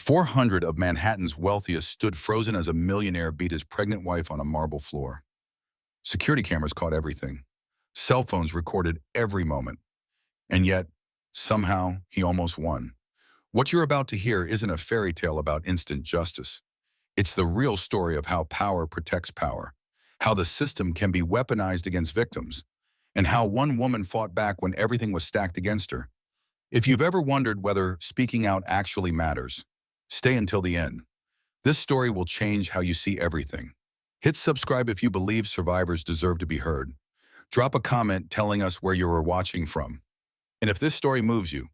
400 of Manhattan's wealthiest stood frozen as a millionaire beat his pregnant wife on a marble floor. Security cameras caught everything. Cell phones recorded every moment. And yet, somehow, he almost won. What you're about to hear isn't a fairy tale about instant justice. It's the real story of how power protects power, how the system can be weaponized against victims, and how one woman fought back when everything was stacked against her. If you've ever wondered whether speaking out actually matters, stay until the end. This story will change how you see everything. Hit subscribe if you believe survivors deserve to be heard. Drop a comment telling us where you are watching from. And if this story moves you,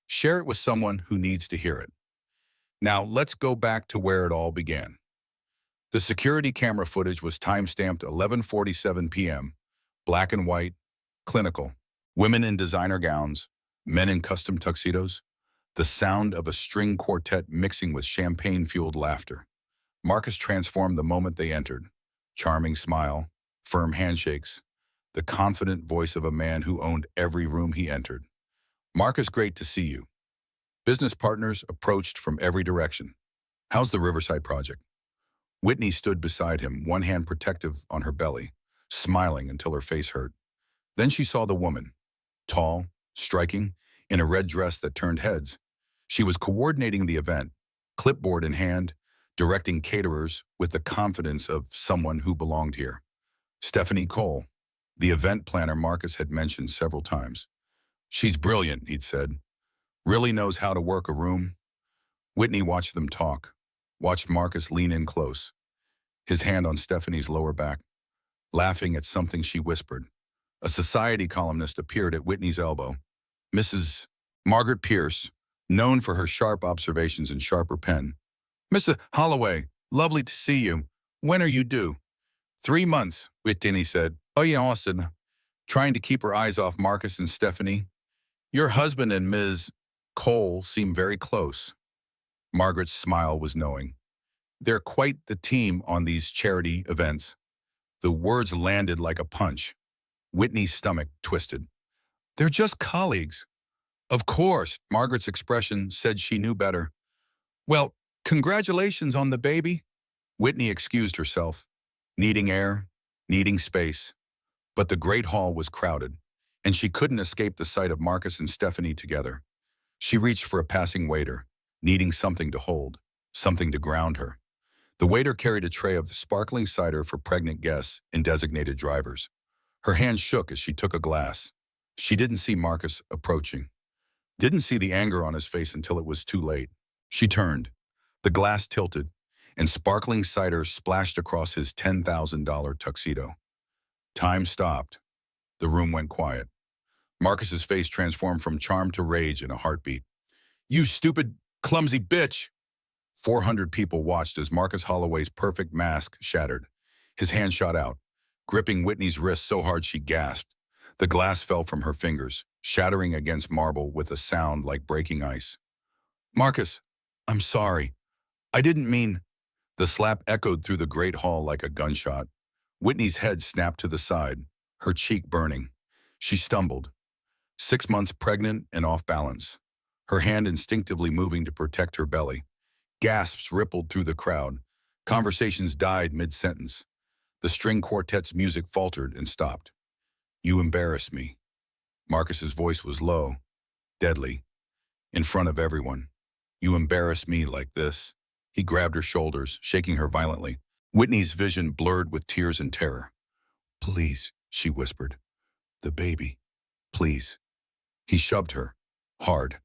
share it with someone who needs to hear it. Now, let's go back to where it all began. The security camera footage was time-stamped 11:47 p.m., black and white, clinical. Women in designer gowns, men in custom tuxedos, the sound of a string quartet mixing with champagne-fueled laughter. Marcus transformed the moment they entered. Charming smile, firm handshakes, the confident voice of a man who owned every room he entered. "Marcus, great to see you." Business partners approached from every direction. "How's the Riverside project?" Whitney stood beside him, one hand protective on her belly, smiling until her face hurt. Then she saw the woman, tall, striking, in a red dress that turned heads. She was coordinating the event, clipboard in hand, directing caterers with the confidence of someone who belonged here. Stephanie Cole, the event planner Marcus had mentioned several times. "She's brilliant," he'd said. "Really knows how to work a room." Whitney watched them talk, watched Marcus lean in close, his hand on Stephanie's lower back, laughing at something she whispered. A society columnist appeared at Whitney's elbow. Mrs. Margaret Pierce, known for her sharp observations and sharper pen. "Mr. Holloway, lovely to see you. When are you due?" "3 months, Whitney said. "Oh yeah, Austin," trying to keep her eyes off Marcus and Stephanie. "Your husband and Ms. Cole seem very close." Margaret's smile was knowing. "They're quite the team on these charity events." The words landed like a punch. Whitney's stomach twisted. "They're just colleagues." "Of course," Margaret's expression said she knew better. "Well, congratulations on the baby." Whitney excused herself, needing air, needing space. But the great hall was crowded, and she couldn't escape the sight of Marcus and Stephanie together. She reached for a passing waiter, needing something to hold, something to ground her. The waiter carried a tray of the sparkling cider for pregnant guests and designated drivers. Her hand shook as she took a glass. She didn't see Marcus approaching, didn't see the anger on his face until it was too late. She turned. The glass tilted, and sparkling cider splashed across his $10,000 tuxedo. Time stopped. The room went quiet. Marcus's face transformed from charm to rage in a heartbeat. "You stupid, clumsy bitch!" 400 people watched as Marcus Holloway's perfect mask shattered. His hand shot out, gripping Whitney's wrist so hard she gasped. The glass fell from her fingers, shattering against marble with a sound like breaking ice. "Marcus, I'm sorry. I didn't mean—" The slap echoed through the great hall like a gunshot. Whitney's head snapped to the side, her cheek burning. She stumbled, 6 months pregnant and off balance, her hand instinctively moving to protect her belly. Gasps rippled through the crowd. Conversations died mid-sentence. The string quartet's music faltered and stopped. "You embarrass me." Marcus's voice was low, deadly, in front of everyone. "You embarrass me like this." He grabbed her shoulders, shaking her violently. Whitney's vision blurred with tears and terror. "Please," she whispered. "The baby. Please." He shoved her, hard.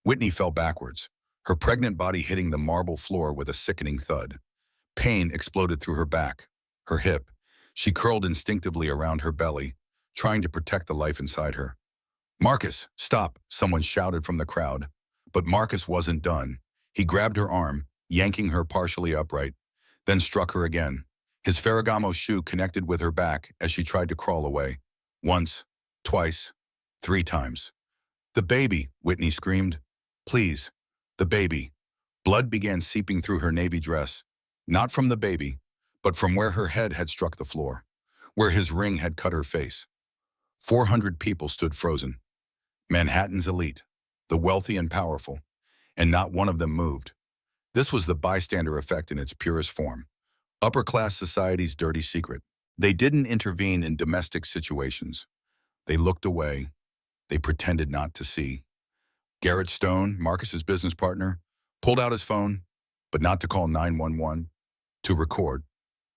Whitney fell backwards, her pregnant body hitting the marble floor with a sickening thud. Pain exploded through her back, her hip. She curled instinctively around her belly, trying to protect the life inside her. "Marcus, stop," someone shouted from the crowd. But Marcus wasn't done. He grabbed her arm, yanking her partially upright, then struck her again. His Ferragamo shoe connected with her back as she tried to crawl away. Once, twice, 3 times. "The baby," Whitney screamed. "Please, the baby." Blood began seeping through her navy dress, not from the baby, but from where her head had struck the floor, where his ring had cut her face. 400 people stood frozen. Manhattan's elite, the wealthy and powerful, and not one of them moved. This was the bystander effect in its purest form. Upper-class society's dirty secret. They didn't intervene in domestic situations. They looked away. They pretended not to see. Garrett Stone, Marcus's business partner, pulled out his phone, but not to call 911, to record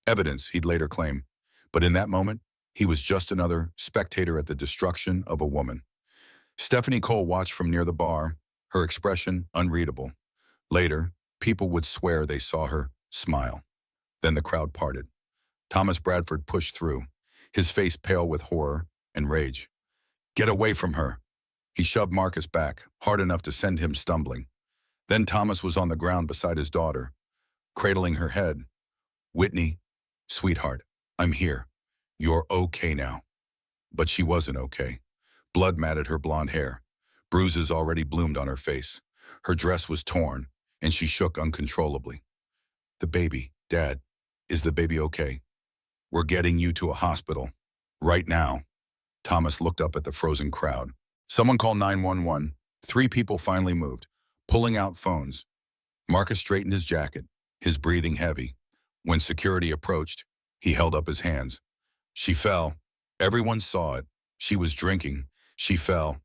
evidence, he'd later claim. But in that moment, he was just another spectator at the destruction of a woman. Stephanie Cole watched from near the bar, her expression unreadable. Later, people would swear they saw her smile. Then the crowd parted. Thomas Bradford pushed through, his face pale with horror and rage. "Get away from her!" He shoved Marcus back, hard enough to send him stumbling. Then Thomas was on the ground beside his daughter, cradling her head. "Whitney, sweetheart, I'm here. You're okay now." But she wasn't okay. Blood matted her blonde hair. Bruises already bloomed on her face. Her dress was torn, and she shook uncontrollably. "The baby, Dad, is the baby okay? We're getting you to a hospital. Right now." Thomas looked up at the frozen crowd. "Someone call 911. 3 people finally moved, pulling out phones. Marcus straightened his jacket, his breathing heavy. When security approached, he held up his hands. "She fell. Everyone saw it. She was drinking. She fell."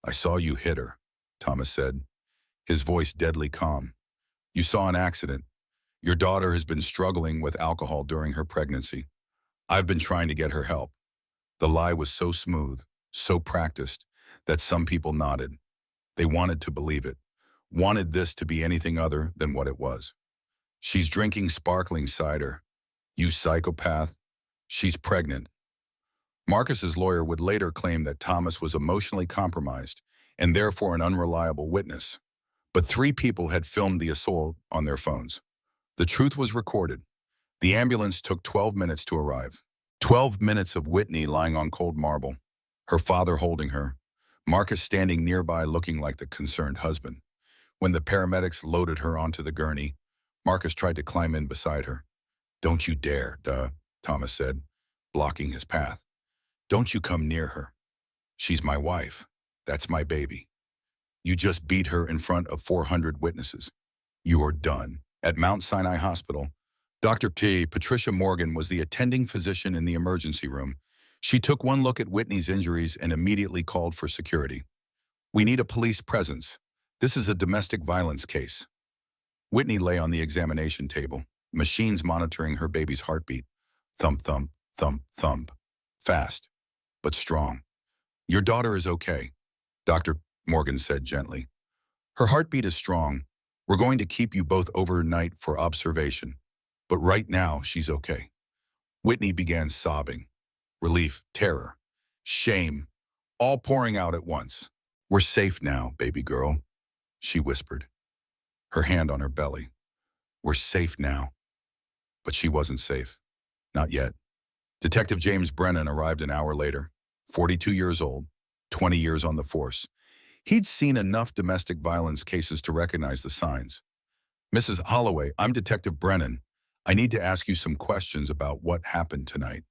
"I saw you hit her," Thomas said, his voice deadly calm. "You saw an accident. Your daughter has been struggling with alcohol during her pregnancy. I've been trying to get her help." The lie was so smooth, so practiced, that some people nodded. They wanted to believe it, wanted this to be anything other than what it was. "She's drinking sparkling cider. You psychopath. She's pregnant." Marcus's lawyer would later claim that Thomas was emotionally compromised and therefore an unreliable witness. But 3 people had filmed the assault on their phones. The truth was recorded. The ambulance took 12 minutes to arrive. 12 minutes of Whitney lying on cold marble, her father holding her, Marcus standing nearby looking like the concerned husband. When the paramedics loaded her onto the gurney, Marcus tried to climb in beside her. "Don't you dare, Thomas said, blocking his path. "Don't you come near her. She's my wife. That's my baby. You just beat her in front of 400 witnesses. You're done." At Mount Sinai Hospital, Dr. Patricia Morgan was the attending physician in the emergency room. She took one look at Whitney's injuries and immediately called for security. "We need a police presence. This is a domestic violence case." Whitney lay on the examination table, machines monitoring her baby's heartbeat. Thump, thump, thump, thump. Fast, but strong. "Your daughter is okay," Dr. Morgan said gently. "Her heartbeat is strong. We're going to keep you both overnight for observation. But right now, she's okay." Whitney began sobbing. Relief, terror, shame, all pouring out at once. "We're safe now, baby girl," she whispered, her hand on her belly. "We're safe now." But she wasn't safe. Not yet. Detective James Brennan arrived an hour later, 42 years old, 20 years on the force. He'd seen enough domestic violence cases to recognize the signs. "Mrs. Holloway, I'm Detective Brennan. I need to ask you some questions about what happened tonight."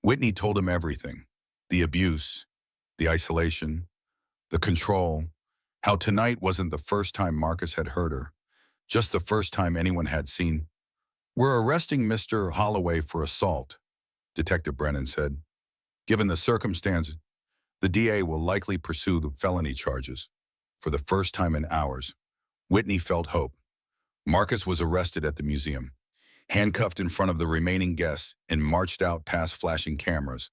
Whitney told him everything. The abuse, the isolation, the control, how tonight wasn't the first time Marcus had hurt her, just the first time anyone had seen. "We're arresting Mr. Holloway for assault," Detective Brennan said. "Given the circumstances, the DA will likely pursue the felony charges." For the first time in hours, Whitney felt hope. Marcus was arrested at the museum, handcuffed in front of the remaining guests and marched out past flashing cameras.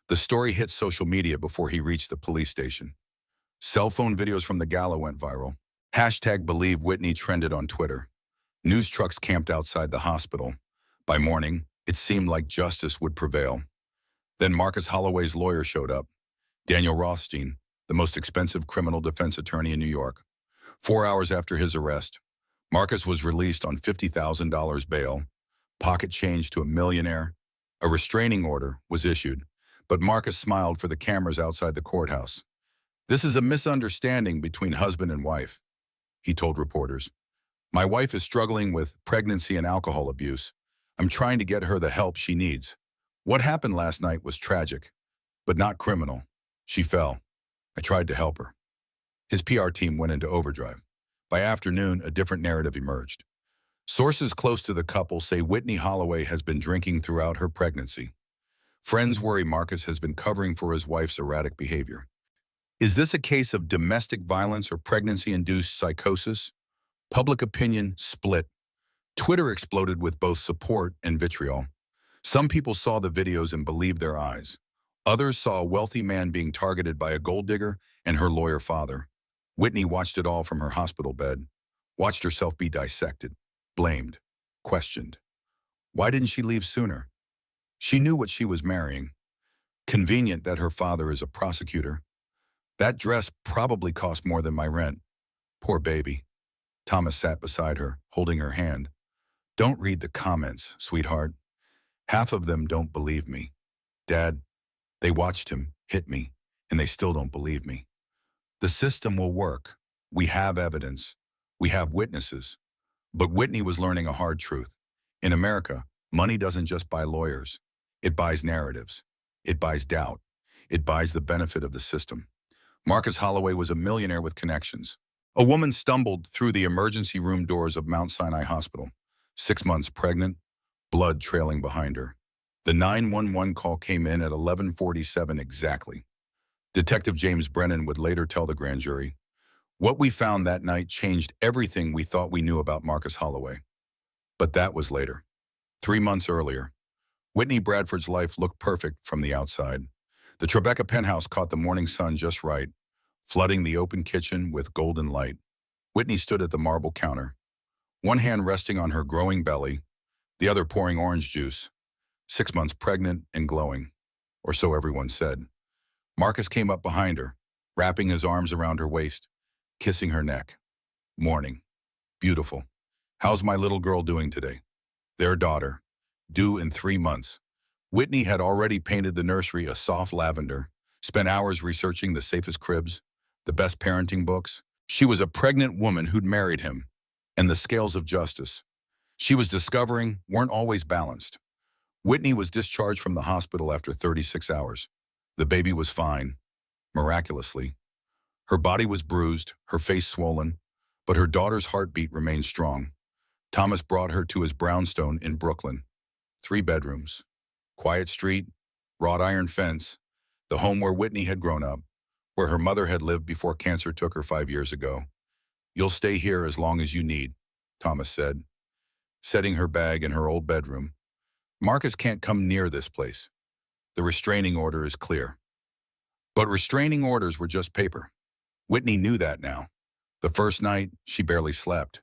The story hit social media before he reached the police station. Cell phone videos from the gala went viral. #BelieveWhitney trended on Twitter. News trucks camped outside the hospital. By morning, it seemed like justice would prevail. Then Marcus Holloway's lawyer showed up, Daniel Rothstein, the most expensive criminal defense attorney in New York. 4 hours after his arrest, Marcus was released on $50,000 bail, pocket change to a millionaire. A restraining order was issued, but Marcus smiled for the cameras outside the courthouse. "This is a misunderstanding between husband and wife," he told reporters. "My wife is struggling with pregnancy and alcohol abuse. I'm trying to get her the help she needs. What happened last night was tragic, but not criminal. She fell. I tried to help her." His PR team went into overdrive. By afternoon, a different narrative emerged. Sources close to the couple say Whitney Holloway has been drinking throughout her pregnancy. Friends worry Marcus has been covering for his wife's erratic behavior. Is this a case of domestic violence or pregnancy-induced psychosis? Public opinion split. Twitter exploded with both support and vitriol. Some people saw the videos and believed their eyes. Others saw a wealthy man being targeted by a gold digger and her lawyer father. Whitney watched it all from her hospital bed, watched herself be dissected, blamed, questioned. Why didn't she leave sooner? She knew what she was marrying. Convenient that her father is a prosecutor. That dress probably cost more than my rent. Poor baby. Thomas sat beside her, holding her hand. Don't read the comments, sweetheart. Half of them don't believe me. Dad, they watched him hit me, and they still don't believe me. The system will work. We have evidence. We have witnesses. But Whitney was learning a hard truth. In America, money doesn't just buy lawyers. It buys narratives. It buys doubt. It buys the benefit of the system. Marcus Holloway was a millionaire with connections. A woman stumbled through the emergency room doors of Mount Sinai Hospital, 6 months pregnant, blood trailing behind her. The 911 call came in at 11:47 exactly. Detective James Brennan would later tell the grand jury, "What we found that night changed everything we thought we knew about Marcus Holloway." But that was later. 3 months earlier, Whitney Bradford's life looked perfect from the outside. The Tribeca penthouse caught the morning sun just right, flooding the open kitchen with golden light. Whitney stood at the marble counter, one hand resting on her growing belly, the other pouring orange juice, 6 months pregnant and glowing, or so everyone said. Marcus came up behind her, wrapping his arms around her waist, kissing her neck. Morning. Beautiful. How's my little girl doing today? Their daughter, due in 3 months. Whitney had already painted the nursery a soft lavender, spent hours researching the safest cribs, the best parenting books. She was a pregnant woman who'd married him, and the scales of justice she was discovering weren't always balanced. Whitney was discharged from the hospital after 36 hours. The baby was fine, miraculously. Her body was bruised, her face swollen, but her daughter's heartbeat remained strong. Thomas brought her to his brownstone in Brooklyn. 3 bedrooms, quiet street, wrought iron fence, the home where Whitney had grown up, where her mother had lived before cancer took her 5 years ago. You'll stay here as long as you need, Thomas said, setting her bag in her old bedroom. Marcus can't come near this place. The restraining order is clear. But restraining orders were just paper. Whitney knew that now. The first night, she barely slept.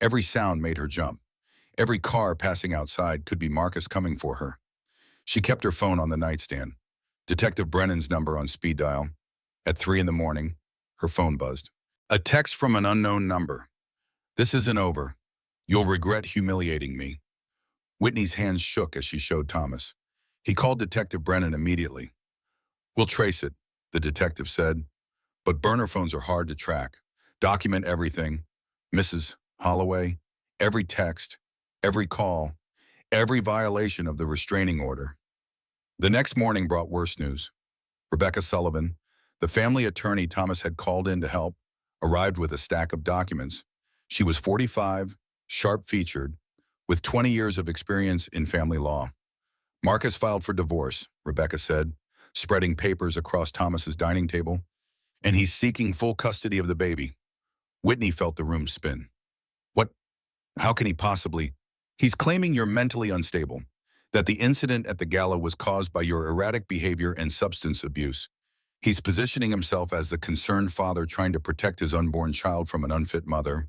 Every sound made her jump. Every car passing outside could be Marcus coming for her. She kept her phone on the nightstand. Detective Brennan's number on speed dial. At 3 in the morning, her phone buzzed. A text from an unknown number. This isn't over. You'll regret humiliating me. Whitney's hands shook as she showed Thomas. He called Detective Brennan immediately. We'll trace it, the detective said. But burner phones are hard to track. Document everything. Mrs. Holloway, every text, every call, every violation of the restraining order. The next morning brought worse news. Rebecca Sullivan, the family attorney Thomas had called in to help, arrived with a stack of documents. She was 45, sharp-featured, with 20 years of experience in family law. Marcus filed for divorce, Rebecca said, spreading papers across Thomas's dining table, and he's seeking full custody of the baby. Whitney felt the room spin. What? How can he possibly? He's claiming you're mentally unstable, that the incident at the gala was caused by your erratic behavior and substance abuse. He's positioning himself as the concerned father trying to protect his unborn child from an unfit mother.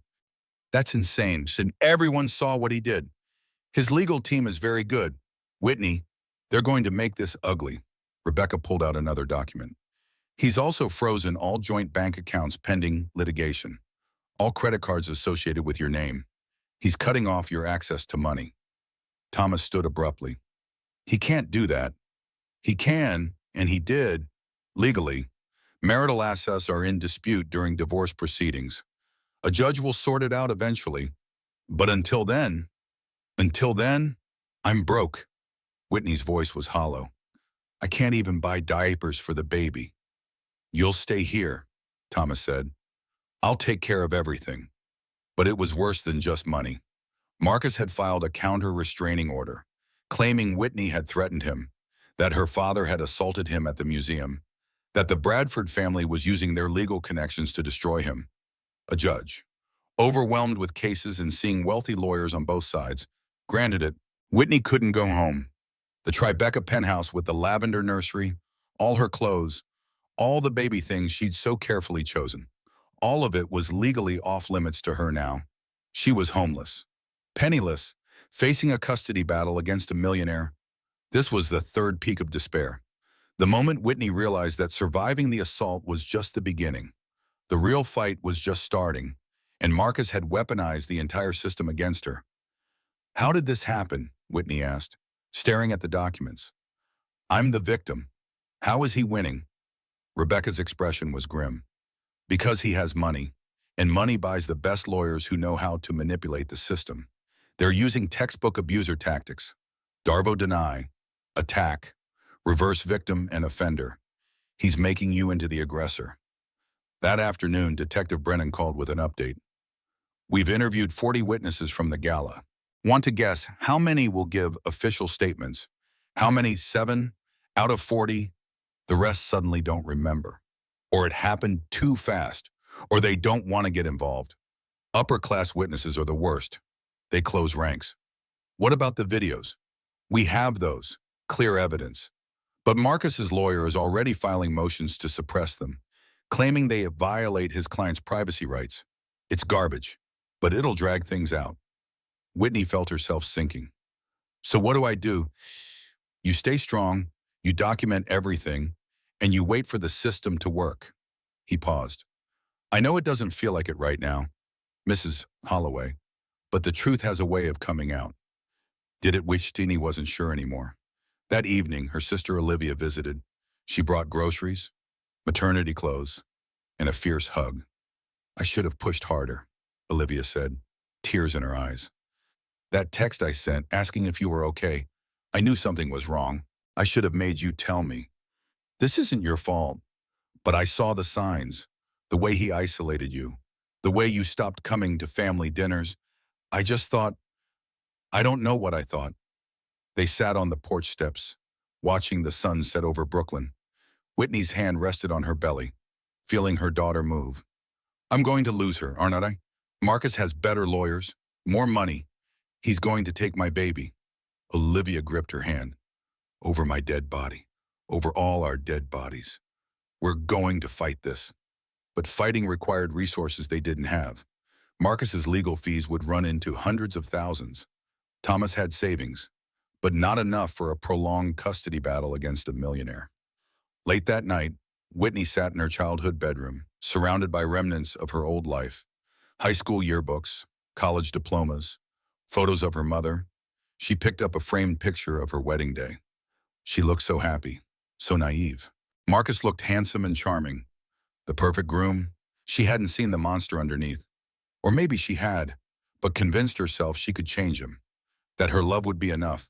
That's insane, and everyone saw what he did. His legal team is very good. Whitney, they're going to make this ugly. Rebecca pulled out another document. He's also frozen all joint bank accounts pending litigation, all credit cards associated with your name. He's cutting off your access to money. Thomas stood abruptly. He can't do that. He can, and he did, legally. Marital assets are in dispute during divorce proceedings. A judge will sort it out eventually. But until then, I'm broke. Whitney's voice was hollow. I can't even buy diapers for the baby. You'll stay here, Thomas said. I'll take care of everything. But it was worse than just money. Marcus had filed a counter-restraining order, claiming Whitney had threatened him, that her father had assaulted him at the museum, that the Bradford family was using their legal connections to destroy him. A judge, overwhelmed with cases and seeing wealthy lawyers on both sides, granted it. Whitney couldn't go home. The Tribeca penthouse with the lavender nursery, all her clothes, all the baby things she'd so carefully chosen. All of it was legally off limits to her now. She was homeless, penniless, facing a custody battle against a millionaire. This was the third peak of despair. The moment Whitney realized that surviving the assault was just the beginning. The real fight was just starting, and Marcus had weaponized the entire system against her. "How did this happen?" Whitney asked, staring at the documents. "I'm the victim. How is he winning?" Rebecca's expression was grim. "Because he has money, and money buys the best lawyers who know how to manipulate the system. They're using textbook abuser tactics. Darvo deny, attack, reverse victim and offender. He's making you into the aggressor." That afternoon, Detective Brennan called with an update. "We've interviewed 40 witnesses from the gala. Want to guess how many will give official statements? How many? 7 out of 40? The rest suddenly don't remember. Or it happened too fast. Or they don't want to get involved. Upper-class witnesses are the worst. They close ranks. What about the videos? We have those. Clear evidence. But Marcus's lawyer is already filing motions to suppress them, claiming they violate his client's privacy rights. It's garbage, but it'll drag things out." Whitney felt herself sinking. "So what do I do?" "You stay strong, you document everything, and you wait for the system to work." He paused. "I know it doesn't feel like it right now, Mrs. Holloway, but the truth has a way of coming out." Did it? Whitney wasn't sure anymore. That evening, her sister Olivia visited. She brought groceries, maternity clothes, and a fierce hug. "I should have pushed harder," Olivia said, tears in her eyes. "That text I sent asking if you were okay, I knew something was wrong. I should have made you tell me. This isn't your fault, but I saw the signs, the way he isolated you, the way you stopped coming to family dinners. I just thought, I don't know what I thought." They sat on the porch steps, watching the sun set over Brooklyn. Whitney's hand rested on her belly, feeling her daughter move. "I'm going to lose her, aren't I? Marcus has better lawyers, more money. He's going to take my baby." Olivia gripped her hand. "Over my dead body, over all our dead bodies. We're going to fight this." But fighting required resources they didn't have. Marcus's legal fees would run into hundreds of thousands. Thomas had savings, but not enough for a prolonged custody battle against a millionaire. Late that night, Whitney sat in her childhood bedroom, surrounded by remnants of her old life. High school yearbooks, college diplomas, photos of her mother. She picked up a framed picture of her wedding day. She looked so happy, so naive. Marcus looked handsome and charming. The perfect groom. She hadn't seen the monster underneath. Or maybe she had, but convinced herself she could change him, that her love would be enough.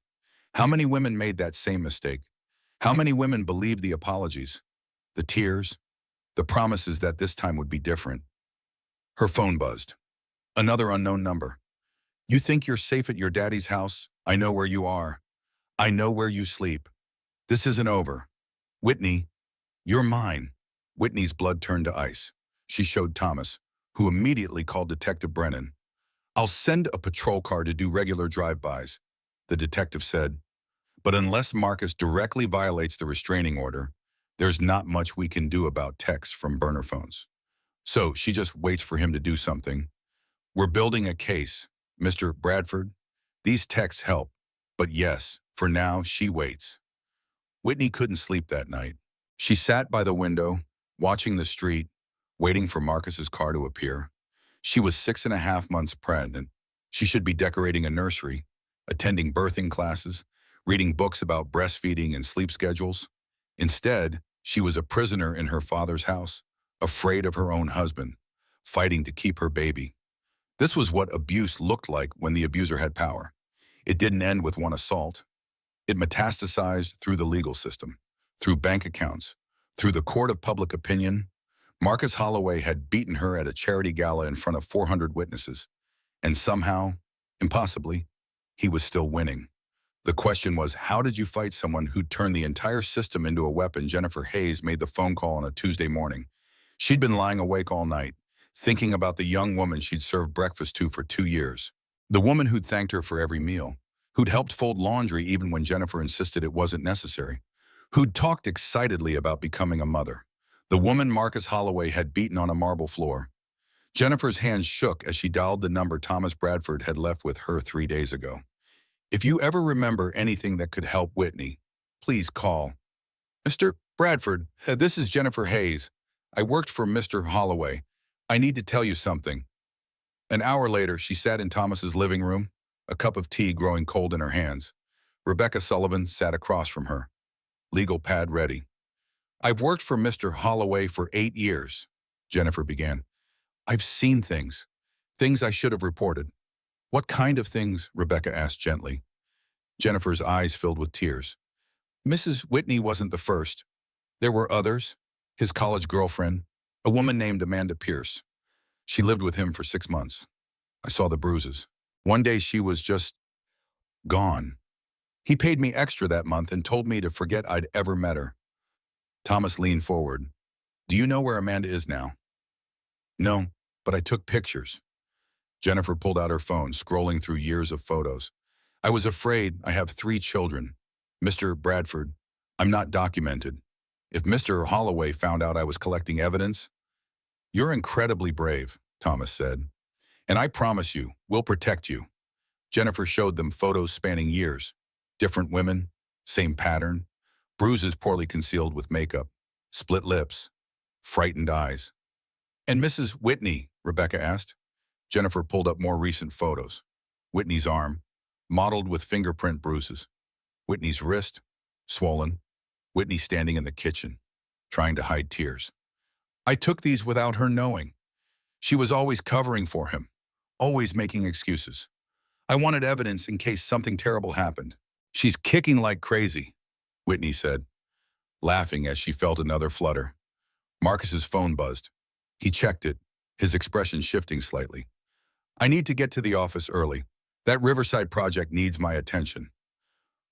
How many women made that same mistake? How many women believed the apologies, the tears, the promises that this time would be different? Her phone buzzed. Another unknown number. "You think you're safe at your daddy's house? I know where you are. I know where you sleep. This isn't over. Whitney, you're mine." Whitney's blood turned to ice. She showed Thomas, who immediately called Detective Brennan. "I'll send a patrol car to do regular drive-bys," the detective said. "But unless Marcus directly violates the restraining order, there's not much we can do about texts from burner phones. So she just waits for him to do something. We're building a case, Mr. Bradford. These texts help, but yes, for now, she waits." Whitney couldn't sleep that night. She sat by the window, watching the street, waiting for Marcus's car to appear. She was 6.5 months pregnant. She should be decorating a nursery, attending birthing classes, reading books about breastfeeding and sleep schedules. Instead, she was a prisoner in her father's house, afraid of her own husband, fighting to keep her baby. This was what abuse looked like when the abuser had power. It didn't end with one assault. It metastasized through the legal system, through bank accounts, through the court of public opinion. Marcus Holloway had beaten her at a charity gala in front of 400 witnesses. And somehow, impossibly, he was still winning. The question was, how did you fight someone who turned the entire system into a weapon? Jennifer Hayes made the phone call on a Tuesday morning. She'd been lying awake all night, thinking about the young woman she'd served breakfast to for 2 years. The woman who'd thanked her for every meal, who'd helped fold laundry even when Jennifer insisted it wasn't necessary, who'd talked excitedly about becoming a mother. The woman Marcus Holloway had beaten on a marble floor. Jennifer's hands shook as she dialed the number Thomas Bradford had left with her 3 days ago. If you ever remember anything that could help Whitney, please call. Mr. Bradford, this is Jennifer Hayes. I worked for Mr. Holloway. I need to tell you something. An hour later, she sat in Thomas's living room, a cup of tea growing cold in her hands. Rebecca Sullivan sat across from her, legal pad ready. I've worked for Mr. Holloway for 8 years, Jennifer began. I've seen things I should have reported. What kind of things? Rebecca asked gently. Jennifer's eyes filled with tears. Mrs. Whitney wasn't the first. There were others. His college girlfriend, a woman named Amanda Pierce. She lived with him for 6 months. I saw the bruises. One day she was just gone. He paid me extra that month and told me to forget I'd ever met her. Thomas leaned forward. Do you know where Amanda is now? No, but I took pictures. Jennifer pulled out her phone, scrolling through years of photos. I was afraid. I have 3 children. Mr. Bradford, I'm not documented. If Mr. Holloway found out I was collecting evidence, you're incredibly brave, Thomas said. And I promise you, we'll protect you. Jennifer showed them photos spanning years. Different women, same pattern, bruises poorly concealed with makeup, split lips, frightened eyes. And Mrs. Whitney, Rebecca asked. Jennifer pulled up more recent photos. Whitney's arm, mottled with fingerprint bruises. Whitney's wrist, swollen. Whitney standing in the kitchen, trying to hide tears. I took these without her knowing. She was always covering for him, always making excuses. I wanted evidence in case something terrible happened. She's kicking like crazy, Whitney said, laughing as she felt another flutter. Marcus's phone buzzed. He checked it, his expression shifting slightly. I need to get to the office early. That Riverside project needs my attention.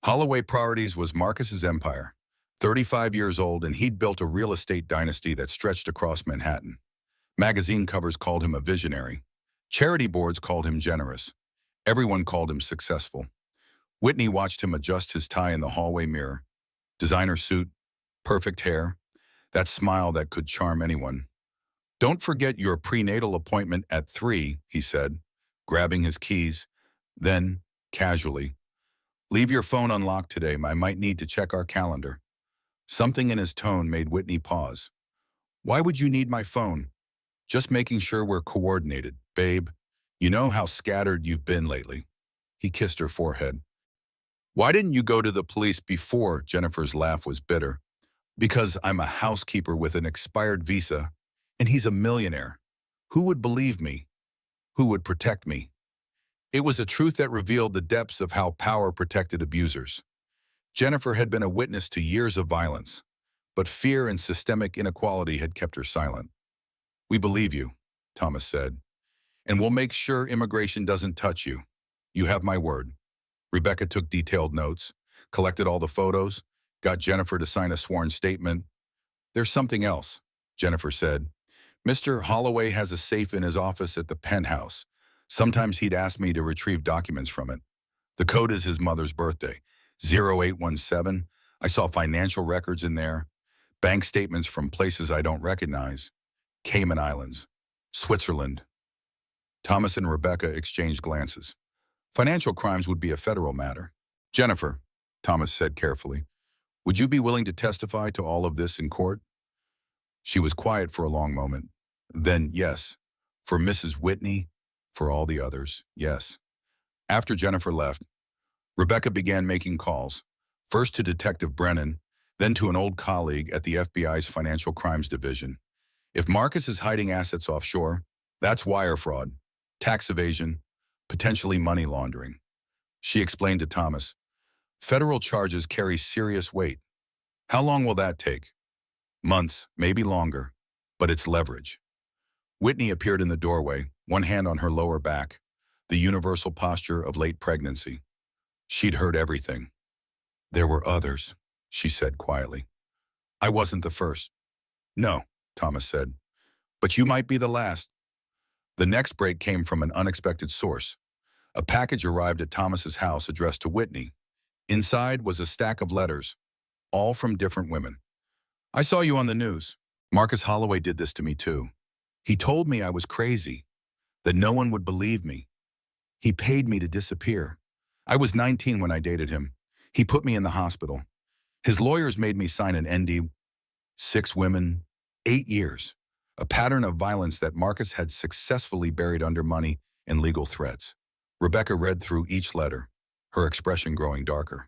Holloway Priorities was Marcus's empire, 35 years old, and he'd built a real estate dynasty that stretched across Manhattan. Magazine covers called him a visionary. Charity boards called him generous. Everyone called him successful. Whitney watched him adjust his tie in the hallway mirror. Designer suit, perfect hair, that smile that could charm anyone. Don't forget your prenatal appointment at 3, he said, grabbing his keys. Then, casually, leave your phone unlocked today. I might need to check our calendar. Something in his tone made Whitney pause. Why would you need my phone? Just making sure we're coordinated, babe. You know how scattered you've been lately. He kissed her forehead. Why didn't you go to the police before? Jennifer's laugh was bitter. Because I'm a housekeeper with an expired visa, and he's a millionaire. Who would believe me? Who would protect me? It was a truth that revealed the depths of how power protected abusers. Jennifer had been a witness to years of violence, but fear and systemic inequality had kept her silent. We believe you, Thomas said, and we'll make sure immigration doesn't touch you. You have my word. Rebecca took detailed notes, collected all the photos, got Jennifer to sign a sworn statement. There's something else, Jennifer said. Mr. Holloway has a safe in his office at the penthouse. Sometimes he'd ask me to retrieve documents from it. The code is his mother's birthday, 0817. I saw financial records in there, bank statements from places I don't recognize, Cayman Islands, Switzerland. Thomas and Rebecca exchanged glances. Financial crimes would be a federal matter. Jennifer, Thomas said carefully, would you be willing to testify to all of this in court? She was quiet for a long moment. Then, yes. For Mrs. Whitney, for all the others, yes. After Jennifer left, Rebecca began making calls, first to Detective Brennan, then to an old colleague at the FBI's Financial Crimes Division. If Marcus is hiding assets offshore, that's wire fraud, tax evasion, potentially money laundering. She explained to Thomas, federal charges carry serious weight. How long will that take? Months, maybe longer, but it's leverage. Whitney appeared in the doorway, one hand on her lower back. the universal posture of late pregnancy. She'd heard everything. There were others, she said quietly. I wasn't the first. No, Thomas said, but you might be the last. The next break came from an unexpected source. A package arrived at Thomas's house addressed to Whitney. Inside was a stack of letters, all from different women. I saw you on the news. Marcus Holloway did this to me too. He told me I was crazy, that no one would believe me. He paid me to disappear. I was 19 when I dated him. He put me in the hospital. His lawyers made me sign an ND. 6 women, 8 years. A pattern of violence that Marcus had successfully buried under money and legal threats. Rebecca read through each letter, her expression growing darker.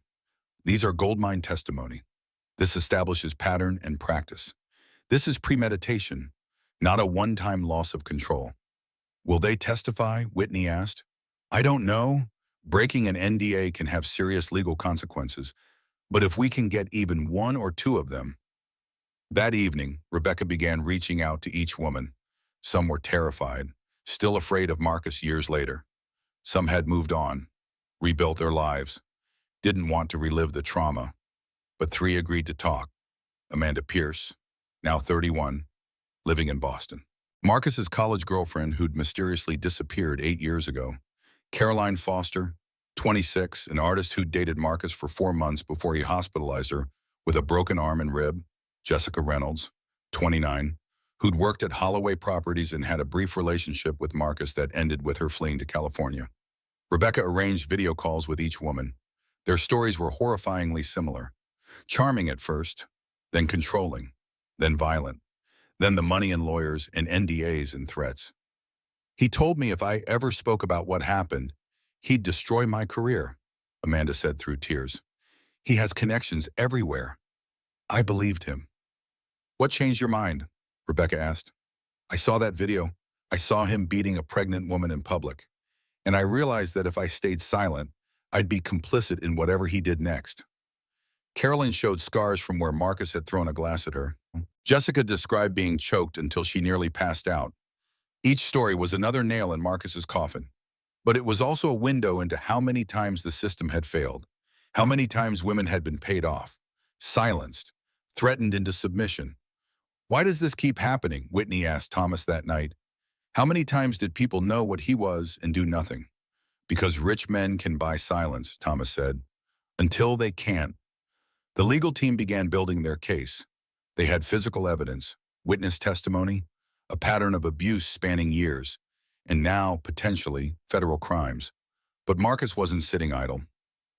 These are goldmine testimony. This establishes pattern and practice. This is premeditation, not a one-time loss of control. Will they testify? Whitney asked. I don't know. Breaking an NDA can have serious legal consequences, but if we can get even 1 or 2 of them. That evening, Rebecca began reaching out to each woman. Some were terrified, still afraid of Marcus years later. Some had moved on, rebuilt their lives, didn't want to relive the trauma. But 3 agreed to talk. Amanda Pierce, now 31, living in Boston. Marcus's college girlfriend who'd mysteriously disappeared 8 years ago. Caroline Foster, 26, an artist who'd dated Marcus for 4 months before he hospitalized her with a broken arm and rib. Jessica Reynolds, 29, who'd worked at Holloway Properties and had a brief relationship with Marcus that ended with her fleeing to California. Rebecca arranged video calls with each woman. Their stories were horrifyingly similar. Charming at first, then controlling, then violent, then the money and lawyers and NDAs and threats. He told me if I ever spoke about what happened, he'd destroy my career, Amanda said through tears. He has connections everywhere. I believed him. What changed your mind? Rebecca asked. I saw that video. I saw him beating a pregnant woman in public. And I realized that if I stayed silent, I'd be complicit in whatever he did next. Carolyn showed scars from where Marcus had thrown a glass at her. Jessica described being choked until she nearly passed out. Each story was another nail in Marcus's coffin. But it was also a window into how many times the system had failed, how many times women had been paid off, silenced, threatened into submission. Why does this keep happening? Whitney asked Thomas that night. How many times did people know what he was and do nothing? Because rich men can buy silence, Thomas said. Until they can't. The legal team began building their case. They had physical evidence, witness testimony, a pattern of abuse spanning years, and now, potentially, federal crimes. But Marcus wasn't sitting idle.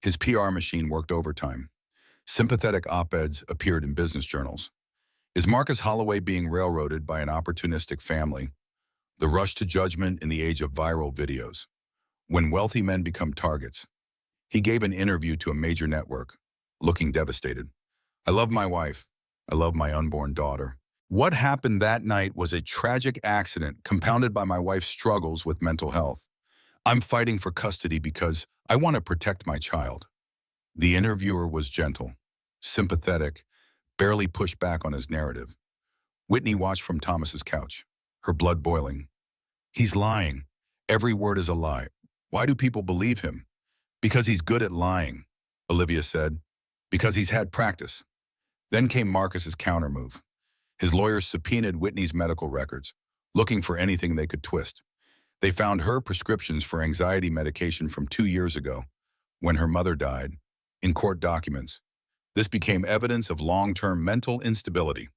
His PR machine worked overtime. Sympathetic op-eds appeared in business journals. Is Marcus Holloway being railroaded by an opportunistic family? The rush to judgment in the age of viral videos. When wealthy men become targets. He gave an interview to a major network, looking devastated. I love my wife. I love my unborn daughter. What happened that night was a tragic accident compounded by my wife's struggles with mental health. I'm fighting for custody because I want to protect my child. The interviewer was gentle, sympathetic, barely pushed back on his narrative. Whitney watched from Thomas's couch, her blood boiling. He's lying. Every word is a lie. Why do people believe him? Because he's good at lying, Olivia said. Because he's had practice. Then came Marcus's countermove. His lawyers subpoenaed Whitney's medical records, looking for anything they could twist. They found her prescriptions for anxiety medication from 2 years ago, when her mother died, in court documents. This became evidence of long-term mental instability.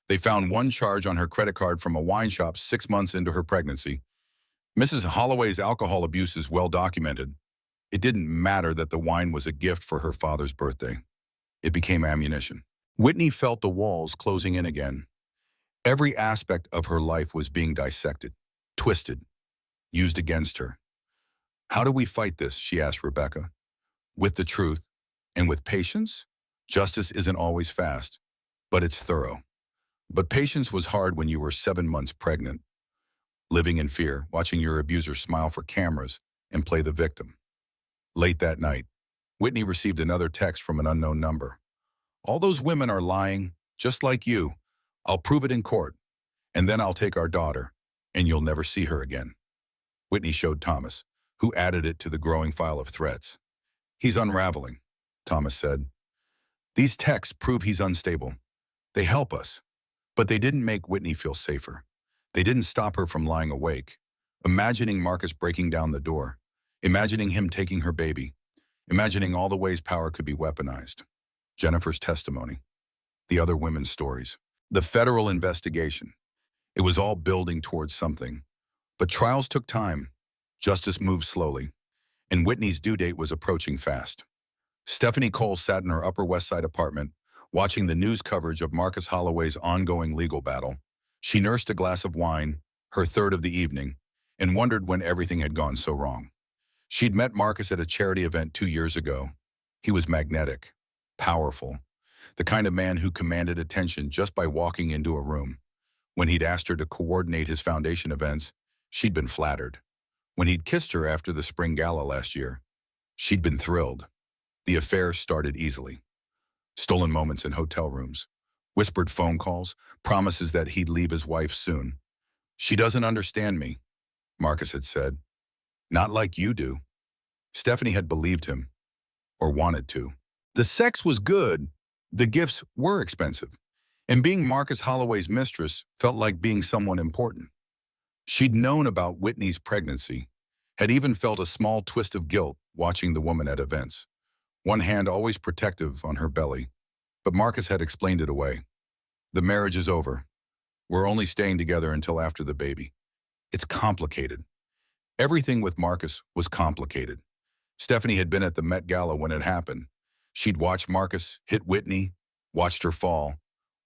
They found one charge on her credit card from a wine shop 6 months into her pregnancy. Mrs. Holloway's alcohol abuse is well documented. It didn't matter that the wine was a gift for her father's birthday. It became ammunition. Whitney felt the walls closing in again. Every aspect of her life was being dissected, twisted, used against her. How do we fight this? She asked Rebecca. With the truth and with patience? Justice isn't always fast, but it's thorough. But patience was hard when you were 7 months pregnant, living in fear, watching your abuser smile for cameras and play the victim. Late that night, Whitney received another text from an unknown number. All those women are lying, just like you. I'll prove it in court, and then I'll take our daughter, and you'll never see her again. Whitney showed Thomas. who added it to the growing file of threats. He's unraveling, Thomas said. These texts prove he's unstable. They help us, but they didn't make Whitney feel safer. They didn't stop her from lying awake, imagining Marcus breaking down the door, imagining him taking her baby, imagining all the ways power could be weaponized. Jennifer's testimony, the other women's stories, the federal investigation. It was all building towards something. But trials took time. Justice moved slowly, and Whitney's due date was approaching fast. Stephanie Cole sat in her Upper West Side apartment, watching the news coverage of Marcus Holloway's ongoing legal battle. She nursed a glass of wine, her third of the evening, and wondered when everything had gone so wrong. She'd met Marcus at a charity event 2 years ago. He was magnetic, powerful, the kind of man who commanded attention just by walking into a room. When he'd asked her to coordinate his foundation events, she'd been flattered. When he'd kissed her after the spring gala last year, she'd been thrilled. The affair started easily. Stolen moments in hotel rooms, whispered phone calls, promises that he'd leave his wife soon. She doesn't understand me, Marcus had said. Not like you do. Stephanie had believed him, or wanted to. The sex was good, the gifts were expensive, and being Marcus Holloway's mistress felt like being someone important. She'd known about Whitney's pregnancy, had even felt a small twist of guilt watching the woman at events, one hand always protective on her belly. But Marcus had explained it away. The marriage is over. We're only staying together until after the baby. It's complicated. Everything with Marcus was complicated. Stephanie had been at the Met Gala when it happened. She'd watched Marcus hit Whitney, watched her fall,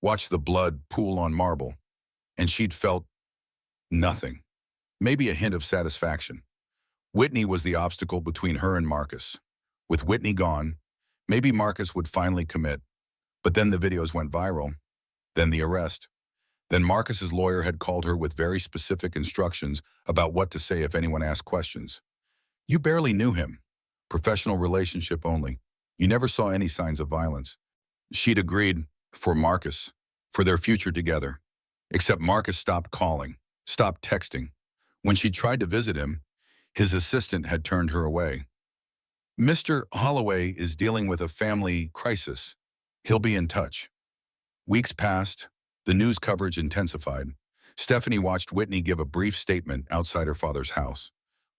watched the blood pool on marble, and she'd felt nothing, maybe a hint of satisfaction. Whitney was the obstacle between her and Marcus. With Whitney gone, maybe Marcus would finally commit. But then the videos went viral, then the arrest. Then Marcus's lawyer had called her with very specific instructions about what to say if anyone asked questions. You barely knew him. Professional relationship only. You never saw any signs of violence. She'd agreed, for Marcus, for their future together. Except Marcus stopped calling, stopped texting. When she tried to visit him, his assistant had turned her away. Mr. Holloway is dealing with a family crisis. He'll be in touch. Weeks passed. The news coverage intensified. Stephanie watched Whitney give a brief statement outside her father's house,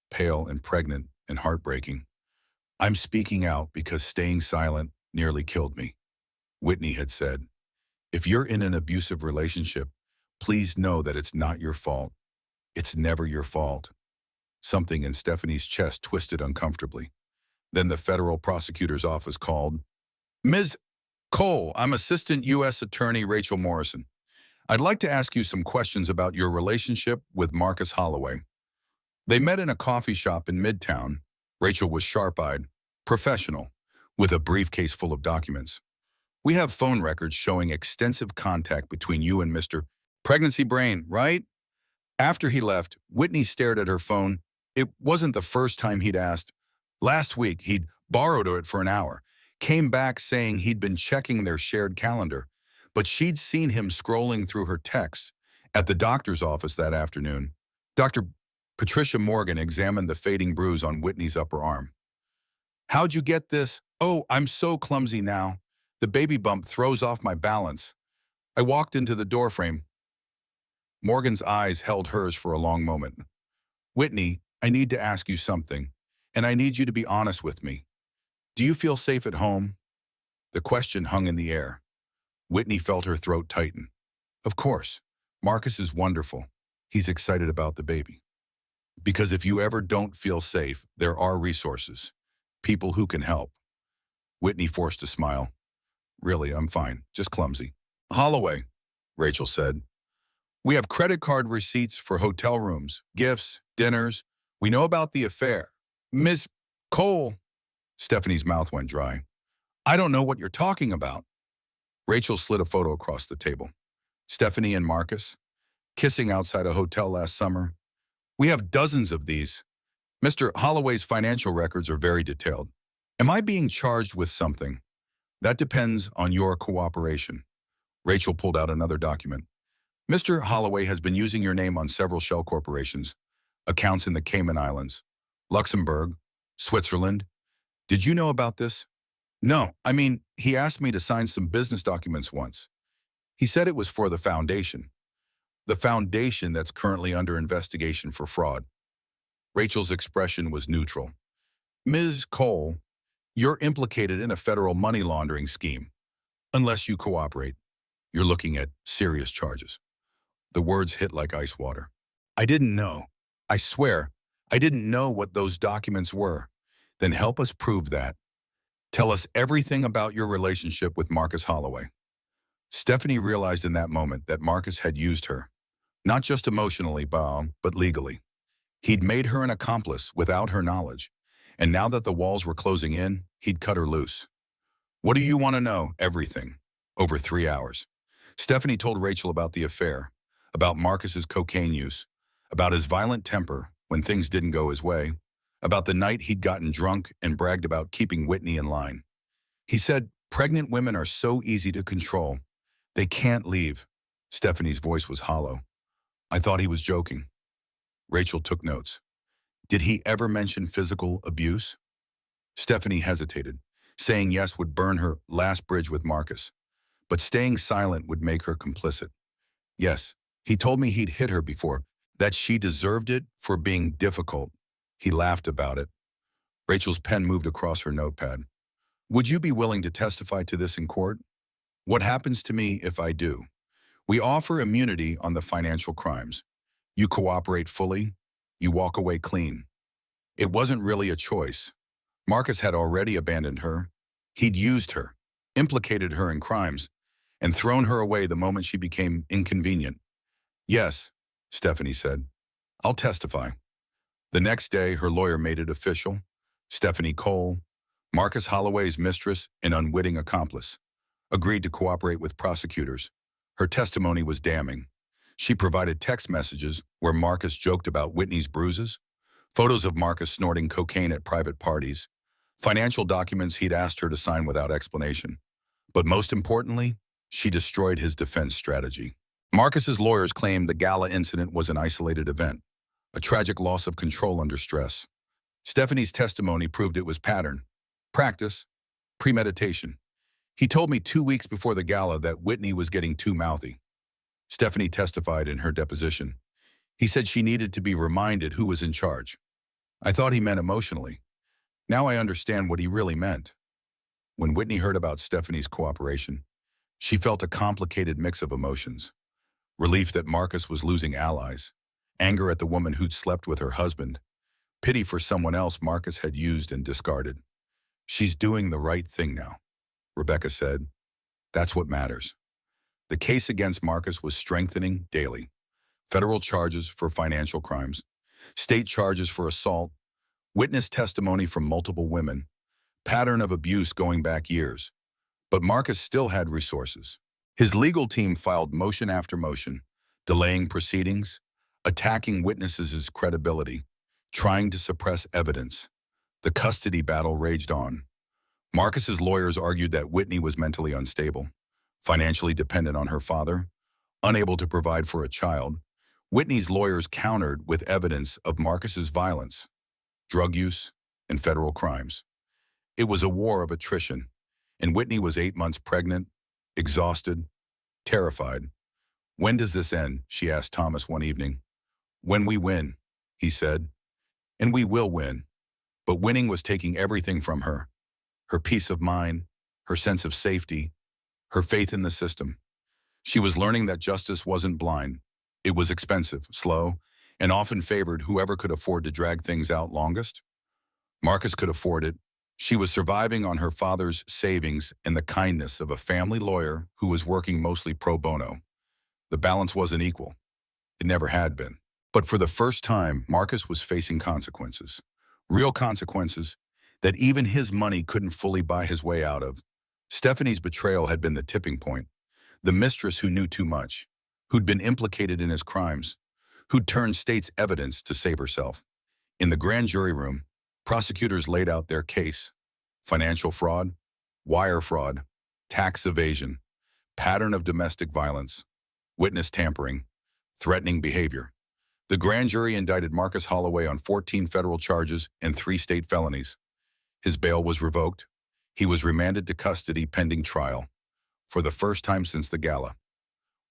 pale and pregnant and heartbreaking. I'm speaking out because staying silent nearly killed me, Whitney had said. If you're in an abusive relationship, please know that it's not your fault. It's never your fault. Something in Stephanie's chest twisted uncomfortably. Then the federal prosecutor's office called. Ms. Cole, I'm Assistant U.S. Attorney Rachel Morrison. I'd like to ask you some questions about your relationship with Marcus Holloway. They met in a coffee shop in Midtown. Rachel was sharp-eyed, professional, with a briefcase full of documents. We have phone records showing extensive contact between you and Mr. Pregnancy Brain, right? After he left, Whitney stared at her phone. It wasn't the first time he'd asked. Last week, he'd borrowed it for an hour, came back saying he'd been checking their shared calendar, but she'd seen him scrolling through her texts. At the doctor's office that afternoon, Dr. Patricia Morgan examined the fading bruise on Whitney's upper arm. How'd you get this? Oh, I'm so clumsy now. The baby bump throws off my balance. I walked into the doorframe. Morgan's eyes held hers for a long moment. Whitney, I need to ask you something, and I need you to be honest with me. Do you feel safe at home? The question hung in the air. Whitney felt her throat tighten. Of course, Marcus is wonderful. He's excited about the baby. Because if you ever don't feel safe, there are resources, people who can help. Whitney forced a smile. Really, I'm fine, just clumsy. Holloway, Rachel said. We have credit card receipts for hotel rooms, gifts, dinners. We know about the affair. Ms. Cole, Stephanie's mouth went dry. I don't know what you're talking about. Rachel slid a photo across the table. Stephanie and Marcus, kissing outside a hotel last summer. We have dozens of these. Mr. Holloway's financial records are very detailed. Am I being charged with something? That depends on your cooperation. Rachel pulled out another document. Mr. Holloway has been using your name on several shell corporations, accounts in the Cayman Islands, Luxembourg, Switzerland. Did you know about this? No, he asked me to sign some business documents once. He said it was for the foundation that's currently under investigation for fraud. Rachel's expression was neutral. Ms. Cole, you're implicated in a federal money laundering scheme. Unless you cooperate, you're looking at serious charges. The words hit like ice water. I didn't know. I swear, I didn't know what those documents were. Then help us prove that. Tell us everything about your relationship with Marcus Holloway. Stephanie realized in that moment that Marcus had used her, not just emotionally, but legally. He'd made her an accomplice without her knowledge, and now that the walls were closing in, he'd cut her loose. What do you want to know? Everything. Over 3 hours. Stephanie told Rachel about the affair, about Marcus's cocaine use, about his violent temper when things didn't go his way, about the night he'd gotten drunk and bragged about keeping Whitney in line. He said, pregnant women are so easy to control. They can't leave. Stephanie's voice was hollow. I thought he was joking. Rachel took notes. Did he ever mention physical abuse? Stephanie hesitated. Saying yes would burn her last bridge with Marcus, but staying silent would make her complicit. Yes, he told me he'd hit her before, that she deserved it for being difficult. He laughed about it. Rachel's pen moved across her notepad. Would you be willing to testify to this in court? What happens to me if I do? We offer immunity on the financial crimes. You cooperate fully, you walk away clean. It wasn't really a choice. Marcus had already abandoned her. He'd used her, implicated her in crimes, and thrown her away the moment she became inconvenient. Yes, Stephanie said. I'll testify. The next day, her lawyer made it official. Stephanie Cole, Marcus Holloway's mistress and unwitting accomplice, agreed to cooperate with prosecutors. Her testimony was damning. She provided text messages where Marcus joked about Whitney's bruises, photos of Marcus snorting cocaine at private parties, financial documents he'd asked her to sign without explanation. But most importantly, she destroyed his defense strategy. Marcus's lawyers claimed the gala incident was an isolated event, a tragic loss of control under stress. Stephanie's testimony proved it was pattern, practice, premeditation. He told me 2 weeks before the gala that Whitney was getting too mouthy. Stephanie testified in her deposition. He said she needed to be reminded who was in charge. I thought he meant emotionally. Now I understand what he really meant. When Whitney heard about Stephanie's cooperation, she felt a complicated mix of emotions. Relief that Marcus was losing allies, anger at the woman who'd slept with her husband, pity for someone else Marcus had used and discarded. She's doing the right thing now, Rebecca said. That's what matters. The case against Marcus was strengthening daily. Federal charges for financial crimes, state charges for assault, witness testimony from multiple women, pattern of abuse going back years. But Marcus still had resources. His legal team filed motion after motion, delaying proceedings, attacking witnesses' credibility, trying to suppress evidence. The custody battle raged on. Marcus's lawyers argued that Whitney was mentally unstable, financially dependent on her father, unable to provide for a child. Whitney's lawyers countered with evidence of Marcus's violence, drug use, and federal crimes. It was a war of attrition, and Whitney was 8 months pregnant, exhausted, terrified. When does this end? She asked Thomas one evening. When we win, he said. And we will win. But winning was taking everything from her. Her peace of mind, her sense of safety, her faith in the system. She was learning that justice wasn't blind. It was expensive, slow, and often favored whoever could afford to drag things out longest. Marcus could afford it. She was surviving on her father's savings and the kindness of a family lawyer who was working mostly pro bono. The balance wasn't equal. It never had been. But for the first time, Marcus was facing consequences. Real consequences that even his money couldn't fully buy his way out of. Stephanie's betrayal had been the tipping point. The mistress who knew too much, who'd been implicated in his crimes, who'd turned state's evidence to save herself. In the grand jury room, prosecutors laid out their case: financial fraud, wire fraud, tax evasion, pattern of domestic violence, witness tampering, threatening behavior. The grand jury indicted Marcus Holloway on 14 federal charges and 3 state felonies. His bail was revoked. He was remanded to custody pending trial. For the first time since the gala,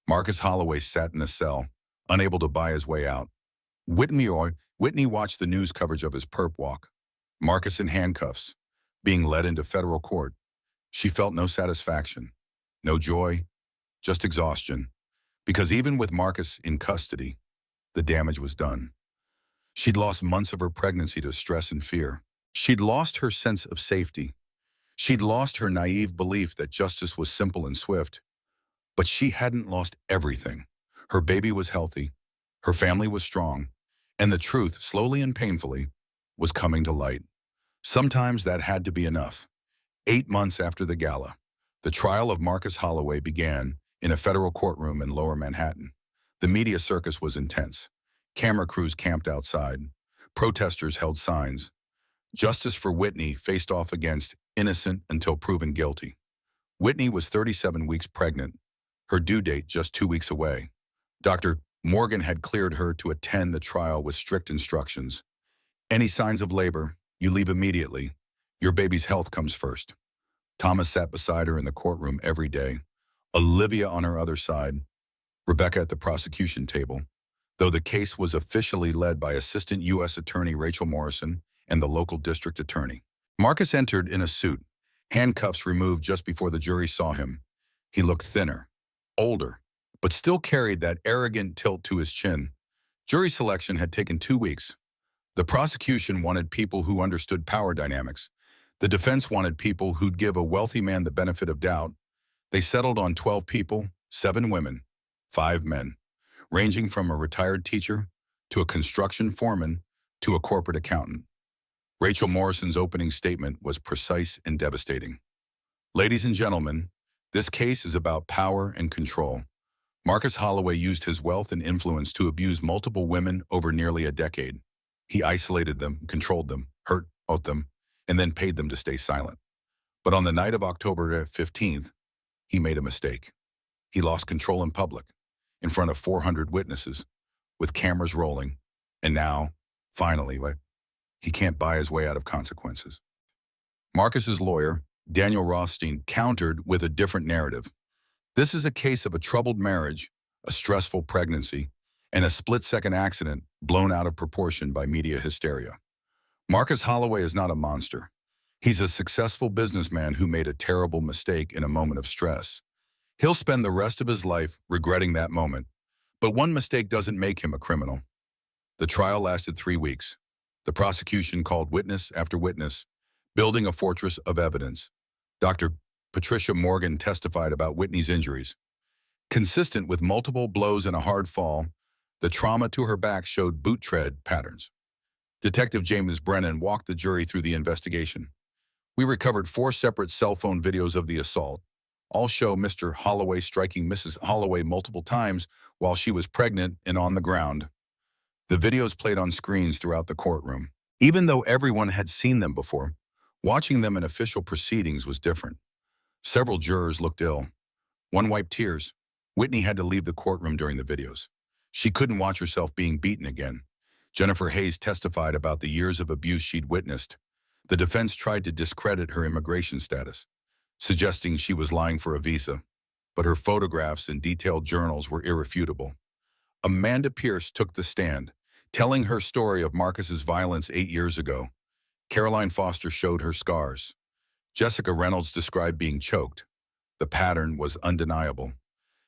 Marcus Holloway sat in a cell, unable to buy his way out. Whitney watched the news coverage of his perp walk. Marcus in handcuffs, being led into federal court. She felt no satisfaction, no joy, just exhaustion. Because even with Marcus in custody, the damage was done. She'd lost months of her pregnancy to stress and fear. She'd lost her sense of safety. She'd lost her naive belief that justice was simple and swift. But she hadn't lost everything. Her baby was healthy, her family was strong, and the truth, slowly and painfully, was coming to light. Sometimes that had to be enough. 8 months after the gala, the trial of Marcus Holloway began in a federal courtroom in Lower Manhattan. The media circus was intense. Camera crews camped outside. Protesters held signs. Justice for Whitney faced off against innocent until proven guilty. Whitney was 37 weeks pregnant, her due date just 2 weeks away. Dr. Morgan had cleared her to attend the trial with strict instructions. Any signs of labor, you leave immediately. Your baby's health comes first. Thomas sat beside her in the courtroom every day. Olivia on her other side. Rebecca at the prosecution table. Though the case was officially led by Assistant U.S. Attorney Rachel Morrison and the local district attorney. Marcus entered in a suit, handcuffs removed just before the jury saw him. He looked thinner, older, but still carried that arrogant tilt to his chin. Jury selection had taken 2 weeks. The prosecution wanted people who understood power dynamics. The defense wanted people who'd give a wealthy man the benefit of doubt. They settled on 12 people, 7 women, 5 men, ranging from a retired teacher to a construction foreman to a corporate accountant. Rachel Morrison's opening statement was precise and devastating. Ladies and gentlemen, this case is about power and control. Marcus Holloway used his wealth and influence to abuse multiple women over nearly a decade. He isolated them, controlled them, hurt them, and then paid them to stay silent. But on the night of October 15th, he made a mistake. He lost control in public, in front of 400 witnesses, with cameras rolling, and now, finally, he can't buy his way out of consequences. Marcus's lawyer, Daniel Rothstein, countered with a different narrative. This is a case of a troubled marriage, a stressful pregnancy, and a split-second accident blown out of proportion by media hysteria. Marcus Holloway is not a monster. He's a successful businessman who made a terrible mistake in a moment of stress. He'll spend the rest of his life regretting that moment, but one mistake doesn't make him a criminal. The trial lasted 3 weeks. The prosecution called witness after witness, building a fortress of evidence. Dr. Patricia Morgan testified about Whitney's injuries. Consistent with multiple blows and a hard fall, the trauma to her back showed boot tread patterns. Detective James Brennan walked the jury through the investigation. We recovered 4 separate cell phone videos of the assault. All show Mr. Holloway striking Mrs. Holloway multiple times while she was pregnant and on the ground. The videos played on screens throughout the courtroom. Even though everyone had seen them before, watching them in official proceedings was different. Several jurors looked ill. One wiped tears. Whitney had to leave the courtroom during the videos. She couldn't watch herself being beaten again. Jennifer Hayes testified about the years of abuse she'd witnessed. The defense tried to discredit her immigration status, suggesting she was lying for a visa, but her photographs and detailed journals were irrefutable. Amanda Pierce took the stand, telling her story of Marcus's violence 8 years ago. Caroline Foster showed her scars. Jessica Reynolds described being choked. The pattern was undeniable.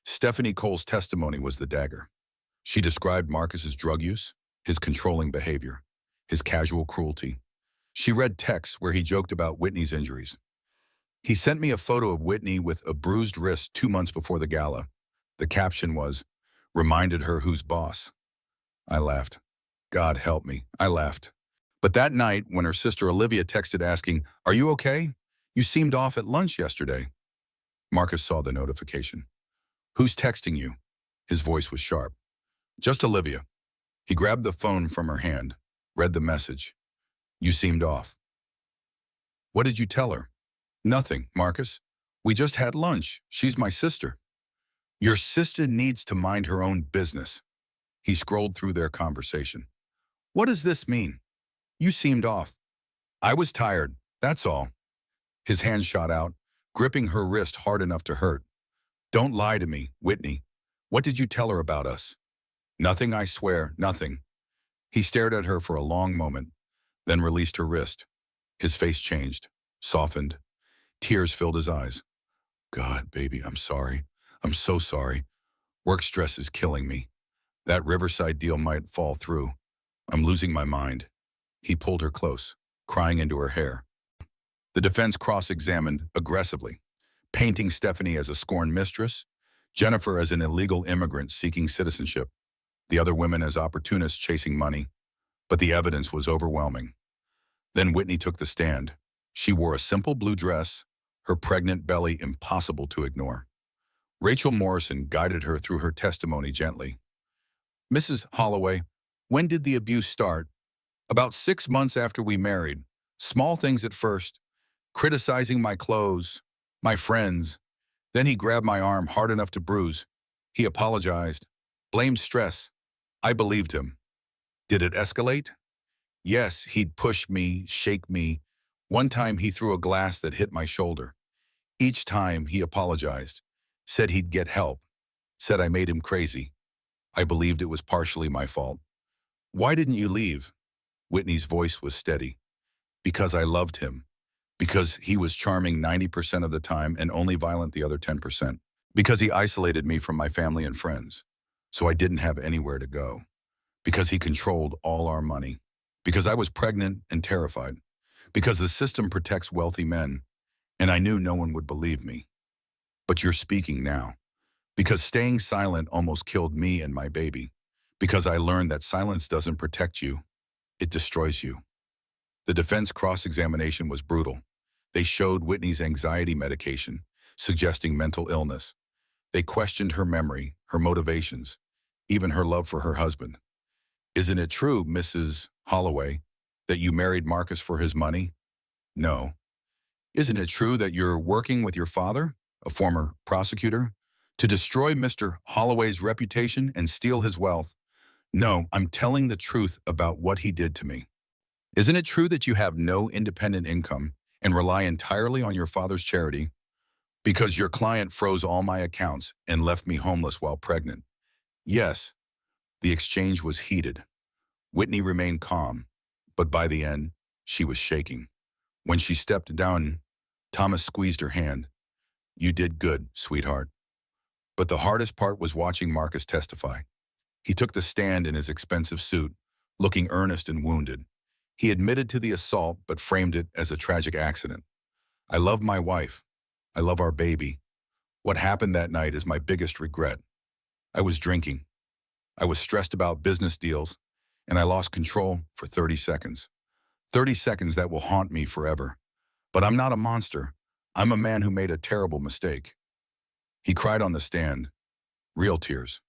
Stephanie Cole's testimony was the dagger. She described Marcus's drug use, his controlling behavior, his casual cruelty. She read texts where he joked about Whitney's injuries. He sent me a photo of Whitney with a bruised wrist 2 months before the gala. The caption was, "Reminded her who's boss." I laughed. God help me, I laughed. But that night, when her sister Olivia texted asking, "Are you okay? You seemed off at lunch yesterday." Marcus saw the notification. "Who's texting you?" His voice was sharp. "Just Olivia." He grabbed the phone from her hand, read the message. "You seemed off." "What did you tell her?" "Nothing, Marcus. We just had lunch. She's my sister." "Your sister needs to mind her own business." He scrolled through their conversation. What does this mean? You seemed off. I was tired, that's all. His hand shot out, gripping her wrist hard enough to hurt. Don't lie to me, Whitney. What did you tell her about us? Nothing, I swear, nothing. He stared at her for a long moment, then released her wrist. His face changed, softened. Tears filled his eyes. God, baby, I'm sorry. I'm so sorry. Work stress is killing me. That Riverside deal might fall through. I'm losing my mind. He pulled her close, crying into her hair. The defense cross-examined aggressively, painting Stephanie as a scorned mistress, Jennifer as an illegal immigrant seeking citizenship, the other women as opportunists chasing money. But the evidence was overwhelming. Then Whitney took the stand. She wore a simple blue dress, her pregnant belly impossible to ignore. Rachel Morrison guided her through her testimony gently. Mrs. Holloway, when did the abuse start? About 6 months after we married. Small things at first, criticizing my clothes, my friends. Then he grabbed my arm hard enough to bruise. He apologized, blamed stress. I believed him. Did it escalate? Yes, he'd push me, shake me. One time he threw a glass that hit my shoulder. Each time he apologized, said he'd get help, said I made him crazy. I believed it was partially my fault. Why didn't you leave? Whitney's voice was steady. Because I loved him. Because he was charming 90% of the time and only violent the other 10%. Because he isolated me from my family and friends, so I didn't have anywhere to go. Because he controlled all our money. Because I was pregnant and terrified. Because the system protects wealthy men, and I knew no one would believe me. But you're speaking now. Because staying silent almost killed me and my baby. Because I learned that silence doesn't protect you, it destroys you. The defense cross-examination was brutal. They showed Whitney's anxiety medication, suggesting mental illness. They questioned her memory, her motivations, even her love for her husband. Isn't it true, Mrs. Holloway, that you married Marcus for his money? No. Isn't it true that you're working with your father, a former prosecutor, to destroy Mr. Holloway's reputation and steal his wealth? No, I'm telling the truth about what he did to me. Isn't it true that you have no independent income and rely entirely on your father's charity? Because your client froze all my accounts and left me homeless while pregnant. Yes, the exchange was heated. Whitney remained calm, but by the end, she was shaking. When she stepped down, Thomas squeezed her hand. You did good, sweetheart. But the hardest part was watching Marcus testify. He took the stand in his expensive suit, looking earnest and wounded. He admitted to the assault, but framed it as a tragic accident. I love my wife. I love our baby. What happened that night is my biggest regret. I was drinking. I was stressed about business deals, and I lost control for 30 seconds. 30 seconds that will haunt me forever. But I'm not a monster. I'm a man who made a terrible mistake. He cried on the stand, real tears,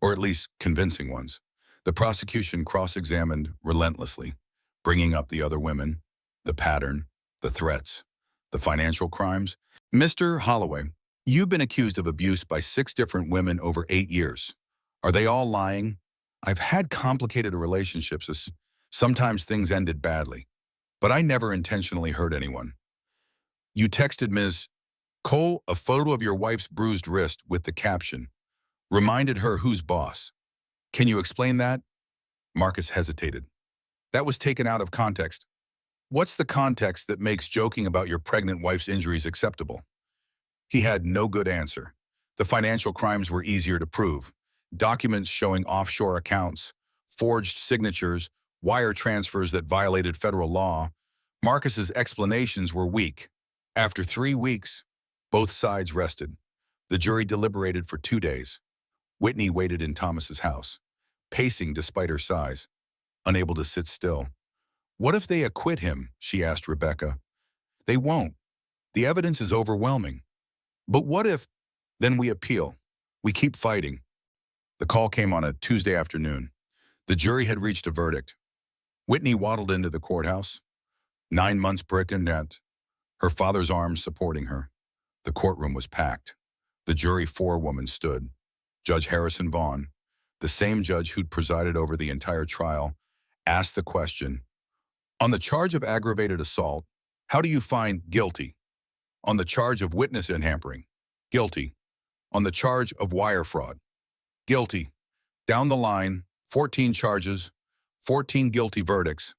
or at least convincing ones. The prosecution cross-examined relentlessly, bringing up the other women, the pattern, the threats, the financial crimes. Mr. Holloway, you've been accused of abuse by 6 different women over 8 years. Are they all lying? I've had complicated relationships. Sometimes things ended badly, but I never intentionally hurt anyone. You texted Ms. Cole a photo of your wife's bruised wrist with the caption, reminded her who's boss. Can you explain that? Marcus hesitated. That was taken out of context. What's the context that makes joking about your pregnant wife's injuries acceptable? He had no good answer. The financial crimes were easier to prove. Documents showing offshore accounts, forged signatures, wire transfers that violated federal law. Marcus's explanations were weak. After 3 weeks, both sides rested. The jury deliberated for 2 days. Whitney waited in Thomas's house, pacing despite her size, unable to sit still. What if they acquit him? She asked Rebecca. They won't. The evidence is overwhelming. But what if? Then we appeal. We keep fighting. The call came on a Tuesday afternoon. The jury had reached a verdict. Whitney waddled into the courthouse, 9 months pregnant, her father's arms supporting her. The courtroom was packed. The jury 4 women stood. Judge Harrison Vaughn, The same judge who'd presided over the entire trial asked the question, on the charge of aggravated assault, how do you find guilty? On the charge of witness hampering, guilty. On the charge of wire fraud, guilty. Down the line, 14 charges, 14 guilty verdicts.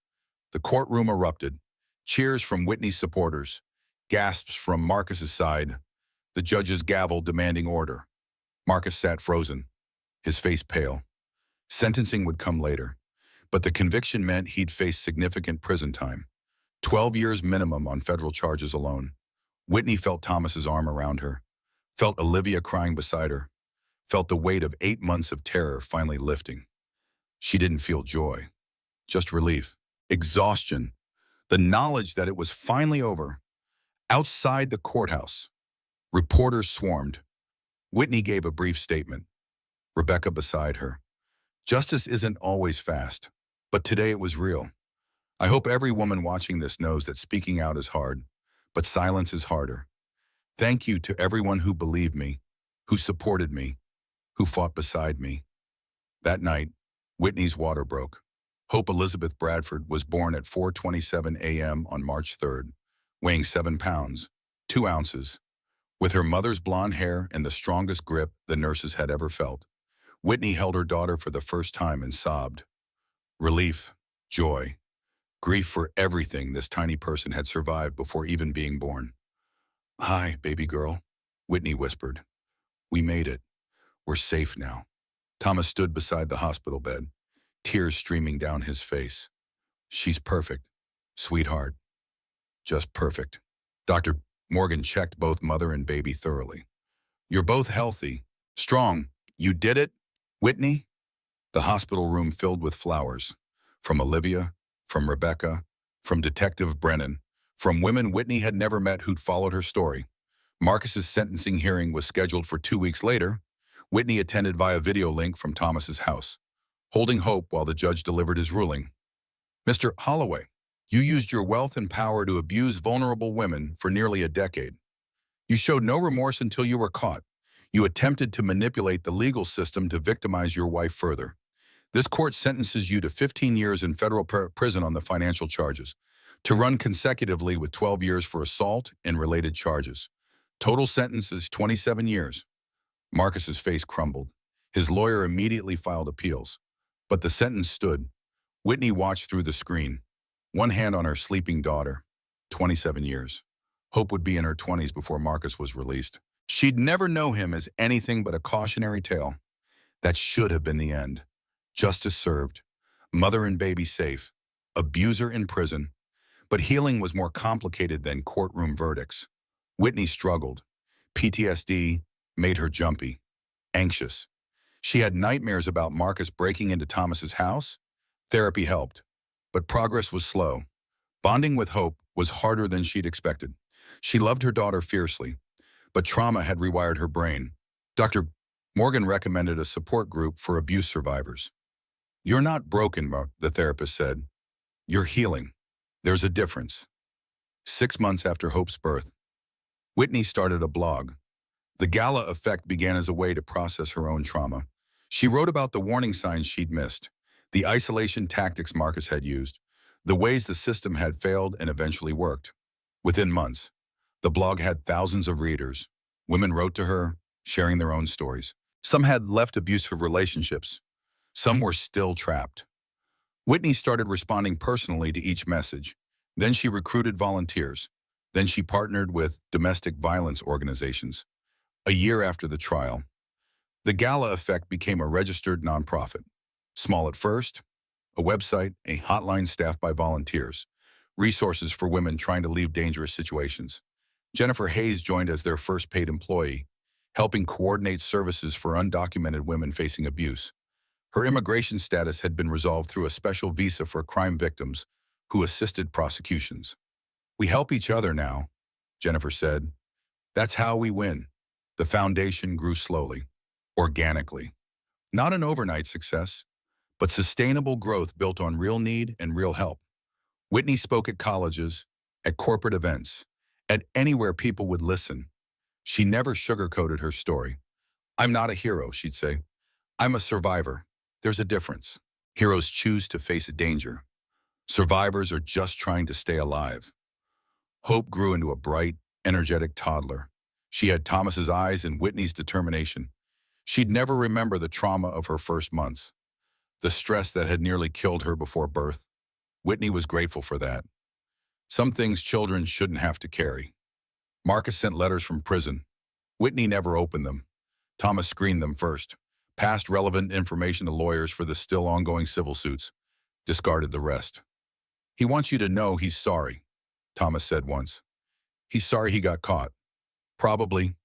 The courtroom erupted. Cheers from Whitney's supporters, gasps from Marcus's side. The judge's gavel demanding order. Marcus sat frozen, his face pale. Sentencing would come later, but the conviction meant he'd face significant prison time. 12 years minimum on federal charges alone. Whitney felt Thomas's arm around her, felt Olivia crying beside her, felt the weight of 8 months of terror finally lifting. She didn't feel joy, just relief, exhaustion, the knowledge that it was finally over. Outside the courthouse, reporters swarmed. Whitney gave a brief statement. Rebecca beside her. Justice isn't always fast, but today it was real. I hope every woman watching this knows that speaking out is hard, but silence is harder. Thank you to everyone who believed me, who supported me, who fought beside me. That night, Whitney's water broke. Hope Elizabeth Bradford was born at 4:27 a.m. on March 3rd, weighing 7 pounds, 2 ounces, with her mother's blonde hair and the strongest grip the nurses had ever felt. Whitney held her daughter for the first time and sobbed. Relief, joy, grief for everything this tiny person had survived before even being born. Hi, baby girl, Whitney whispered. We made it. We're safe now. Thomas stood beside the hospital bed, tears streaming down his face. She's perfect, sweetheart. Just perfect. Dr. Morgan checked both mother and baby thoroughly. You're both healthy, strong. You did it, Whitney? The hospital room filled with flowers. From Olivia, from Rebecca, from Detective Brennan, from women Whitney had never met who'd followed her story. Marcus's sentencing hearing was scheduled for 2 weeks later. Whitney attended via video link from Thomas's house, holding hope while the judge delivered his ruling. Mr. Holloway, you used your wealth and power to abuse vulnerable women for nearly a decade. You showed no remorse until you were caught. You attempted to manipulate the legal system to victimize your wife further. This court sentences you to 15 years in federal prison on the financial charges, to run consecutively with 12 years for assault and related charges. Total sentence is 27 years. Marcus's face crumbled. His lawyer immediately filed appeals, but the sentence stood. Whitney watched through the screen, one hand on her sleeping daughter. 27 years. Hope would be in her 20s before Marcus was released. She'd never know him as anything but a cautionary tale. That should have been the end. Justice served. Mother and baby safe. Abuser in prison. But healing was more complicated than courtroom verdicts. Whitney struggled. PTSD made her jumpy, anxious. She had nightmares about Marcus breaking into Thomas's house. Therapy helped, but progress was slow. Bonding with Hope was harder than she'd expected. She loved her daughter fiercely, but trauma had rewired her brain. Dr. Morgan recommended a support group for abuse survivors. You're not broken, the therapist said. You're healing. There's a difference. 6 months after Hope's birth, Whitney started a blog. The Gala Effect began as a way to process her own trauma. She wrote about the warning signs she'd missed, the isolation tactics Marcus had used, the ways the system had failed and eventually worked. Within months, the blog had thousands of readers. Women wrote to her, sharing their own stories. Some had left abusive relationships. Some were still trapped. Whitney started responding personally to each message. Then she recruited volunteers. Then she partnered with domestic violence organizations. A year after the trial, the Gala Effect became a registered nonprofit. Small at first, a website, a hotline staffed by volunteers, resources for women trying to leave dangerous situations. Jennifer Hayes joined as their first paid employee, helping coordinate services for undocumented women facing abuse. Her immigration status had been resolved through a special visa for crime victims who assisted prosecutions. We help each other now, Jennifer said. That's how we win. The foundation grew slowly, organically. Not an overnight success, but sustainable growth built on real need and real help. Whitney spoke at colleges, at corporate events, at anywhere people would listen. She never sugarcoated her story. I'm not a hero, she'd say. I'm a survivor. There's a difference. Heroes choose to face a danger. Survivors are just trying to stay alive. Hope grew into a bright, energetic toddler. She had Thomas's eyes and Whitney's determination. She'd never remember the trauma of her first months, the stress that had nearly killed her before birth. Whitney was grateful for that. Some things children shouldn't have to carry. Marcus sent letters from prison. Whitney never opened them. Thomas screened them first, passed relevant information to lawyers for the still ongoing civil suits, discarded the rest. "He wants you to know he's sorry," Thomas said once. "He's sorry he got caught." Probably.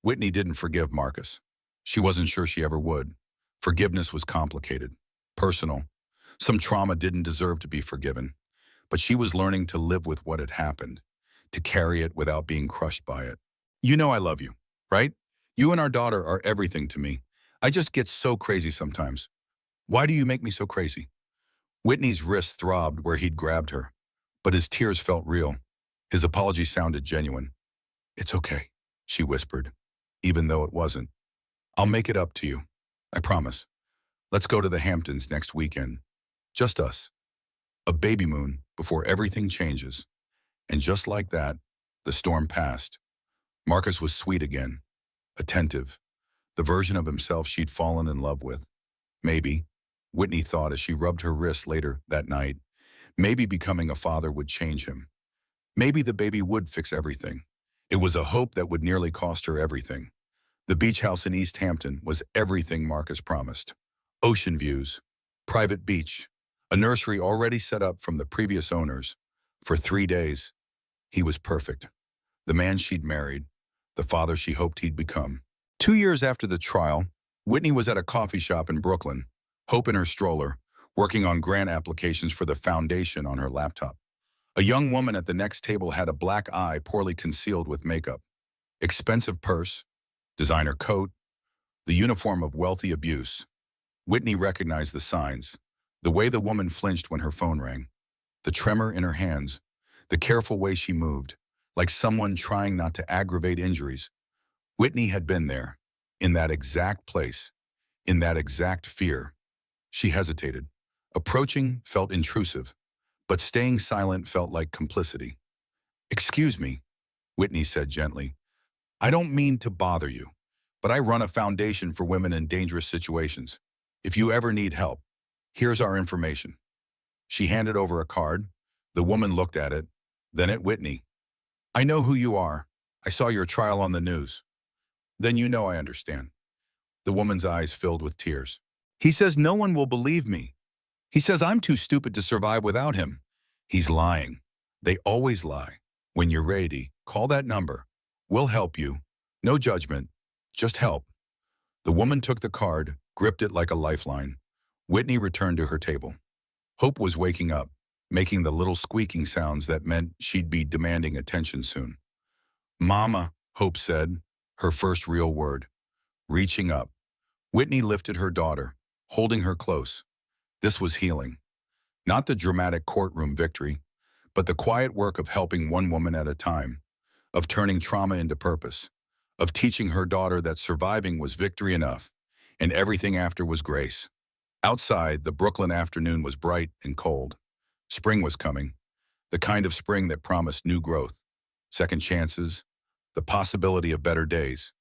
Whitney didn't forgive Marcus. She wasn't sure she ever would. Forgiveness was complicated, personal. Some trauma didn't deserve to be forgiven, but she was learning to live with what had happened, to carry it without being crushed by it. "You know I love you, right? You and our daughter are everything to me. I just get so crazy sometimes. Why do you make me so crazy?" Whitney's wrist throbbed where he'd grabbed her, but his tears felt real. His apology sounded genuine. "It's okay," she whispered, even though it wasn't. "I'll make it up to you. I promise. Let's go to the Hamptons next weekend. Just us. A baby moon before everything changes." And just like that, the storm passed. Marcus was sweet again, attentive, the version of himself she'd fallen in love with. Maybe, Whitney thought as she rubbed her wrist later that night, maybe becoming a father would change him. Maybe the baby would fix everything. It was a hope that would nearly cost her everything. The beach house in East Hampton was everything Marcus promised. Ocean views, private beach, a nursery already set up from the previous owners. For 3 days, he was perfect. The man she'd married, the father she hoped he'd become. 2 years after the trial, Whitney was at a coffee shop in Brooklyn, Hope in her stroller, working on grant applications for the foundation on her laptop. A young woman at the next table had a black eye poorly concealed with makeup. Expensive purse, designer coat, the uniform of wealthy abuse. Whitney recognized the signs, the way the woman flinched when her phone rang, the tremor in her hands, the careful way she moved, like someone trying not to aggravate injuries. Whitney had been there, in that exact place, in that exact fear. She hesitated. Approaching felt intrusive, but staying silent felt like complicity. "Excuse me," Whitney said gently. "I don't mean to bother you, but I run a foundation for women in dangerous situations. If you ever need help, here's our information." She handed over a card. The woman looked at it, then at Whitney. "I know who you are. I saw your trial on the news." "Then you know I understand." The woman's eyes filled with tears. "He says no one will believe me. He says I'm too stupid to survive without him." "He's lying. They always lie. When you're ready, call that number. We'll help you. No judgment. Just help." The woman took the card, gripped it like a lifeline. Whitney returned to her table. Hope was waking up, making the little squeaking sounds that meant she'd be demanding attention soon. "Mama," Hope said, her first real word. Reaching up, Whitney lifted her daughter, holding her close. This was healing. Not the dramatic courtroom victory, but the quiet work of helping one woman at a time, of turning trauma into purpose, of teaching her daughter that surviving was victory enough, and everything after was grace. Outside, the Brooklyn afternoon was bright and cold. Spring was coming, the kind of spring that promised new growth, second chances, the possibility of better days.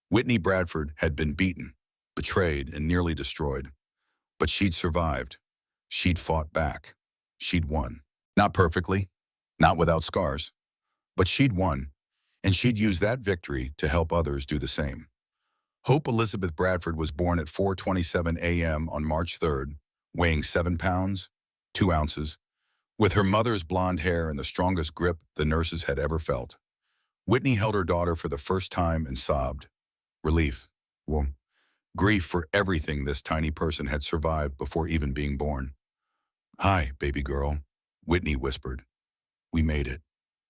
Whitney Bradford had been beaten, betrayed, and nearly destroyed. But she'd survived. She'd fought back. She'd won. Not perfectly, not without scars, but she'd won, and she'd use that victory to help others do the same. Hope Elizabeth Bradford was born at 4:27 a.m. on March 3rd, weighing 7 pounds, 2 ounces, with her mother's blonde hair and the strongest grip the nurses had ever felt. Whitney held her daughter for the first time and sobbed. Relief, well, grief for everything this tiny person had survived before even being born. "Hi, baby girl," Whitney whispered. "We made it.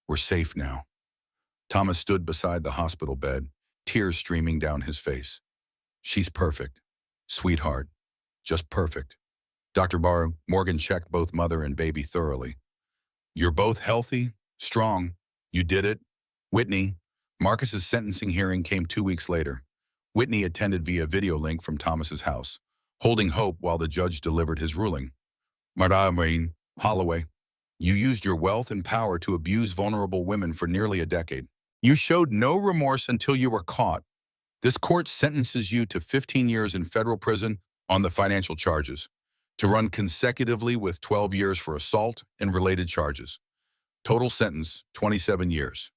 We're safe now." Thomas stood beside the hospital bed, tears streaming down his face. "She's perfect. Sweetheart. Just perfect." Dr. Morgan checked both mother and baby thoroughly. "You're both healthy, strong. You did it." Whitney, Marcus's sentencing hearing came 2 weeks later. Whitney attended via video link from Thomas's house. holding hope while the judge delivered his ruling. Madame Holloway, you used your wealth and power to abuse vulnerable women for nearly a decade. You showed no remorse until you were caught. This court sentences you to 15 years in federal prison on the financial charges, to run consecutively with 12 years for assault and related charges. Total sentence, 27 years.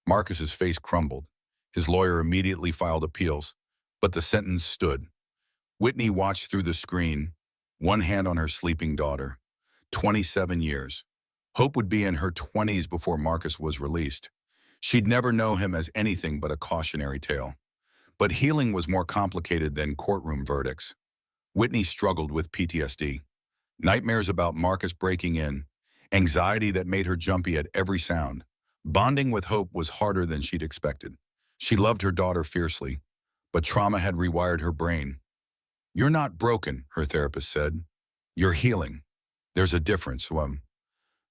Marcus's face crumbled. His lawyer immediately filed appeals, but the sentence stood. Whitney watched through the screen, one hand on her sleeping daughter. 27 years. Hope would be in her 20s before Marcus was released. She'd never know him as anything but a cautionary tale. But healing was more complicated than courtroom verdicts. Whitney struggled with PTSD, nightmares about Marcus breaking in, anxiety that made her jumpy at every sound. Bonding with Hope was harder than she'd expected. She loved her daughter fiercely, but trauma had rewired her brain. You're not broken, her therapist said. You're healing. There's a difference.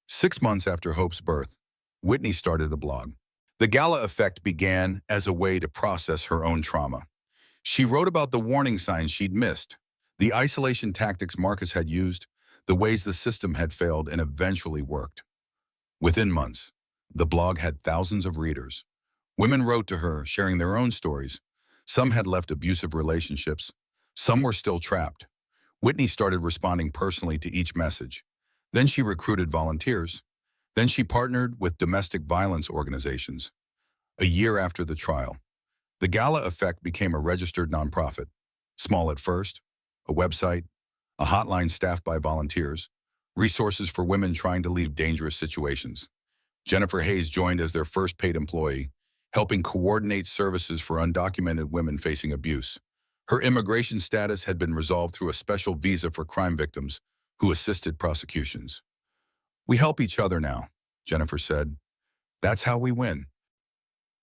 6 months after Hope's birth, Whitney started a blog. The Gala Effect began as a way to process her own trauma. She wrote about the warning signs she'd missed, the isolation tactics Marcus had used, the ways the system had failed and eventually worked. Within months, the blog had thousands of readers. Women wrote to her, sharing their own stories. Some had left abusive relationships. Some were still trapped. Whitney started responding personally to each message. Then she recruited volunteers. Then she partnered with domestic violence organizations. A year after the trial, the Gala Effect became a registered nonprofit. Small at first, a website, a hotline staffed by volunteers, resources for women trying to leave dangerous situations. Jennifer Hayes joined as their first paid employee, helping coordinate services for undocumented women facing abuse. Her immigration status had been resolved through a special visa for crime victims who assisted prosecutions. We help each other now, Jennifer said. That's how we win.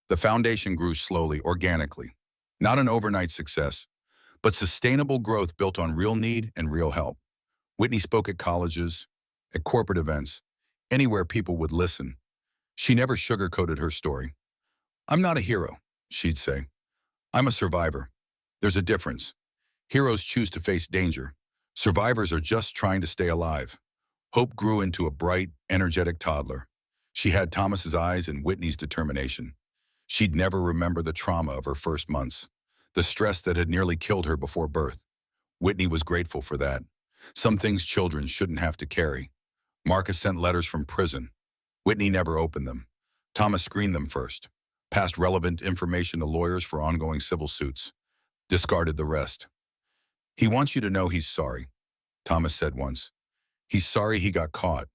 The foundation grew slowly, organically. Not an overnight success, but sustainable growth built on real need and real help. Whitney spoke at colleges, at corporate events, anywhere people would listen. She never sugarcoated her story. I'm not a hero, she'd say. I'm a survivor. There's a difference. Heroes choose to face danger. Survivors are just trying to stay alive. Hope grew into a bright, energetic toddler. She had Thomas's eyes and Whitney's determination. She'd never remember the trauma of her first months, the stress that had nearly killed her before birth. Whitney was grateful for that. Some things children shouldn't have to carry. Marcus sent letters from prison. Whitney never opened them. Thomas screened them first, passed relevant information to lawyers for ongoing civil suits, discarded the rest. He wants you to know he's sorry, Thomas said once. He's sorry he got caught.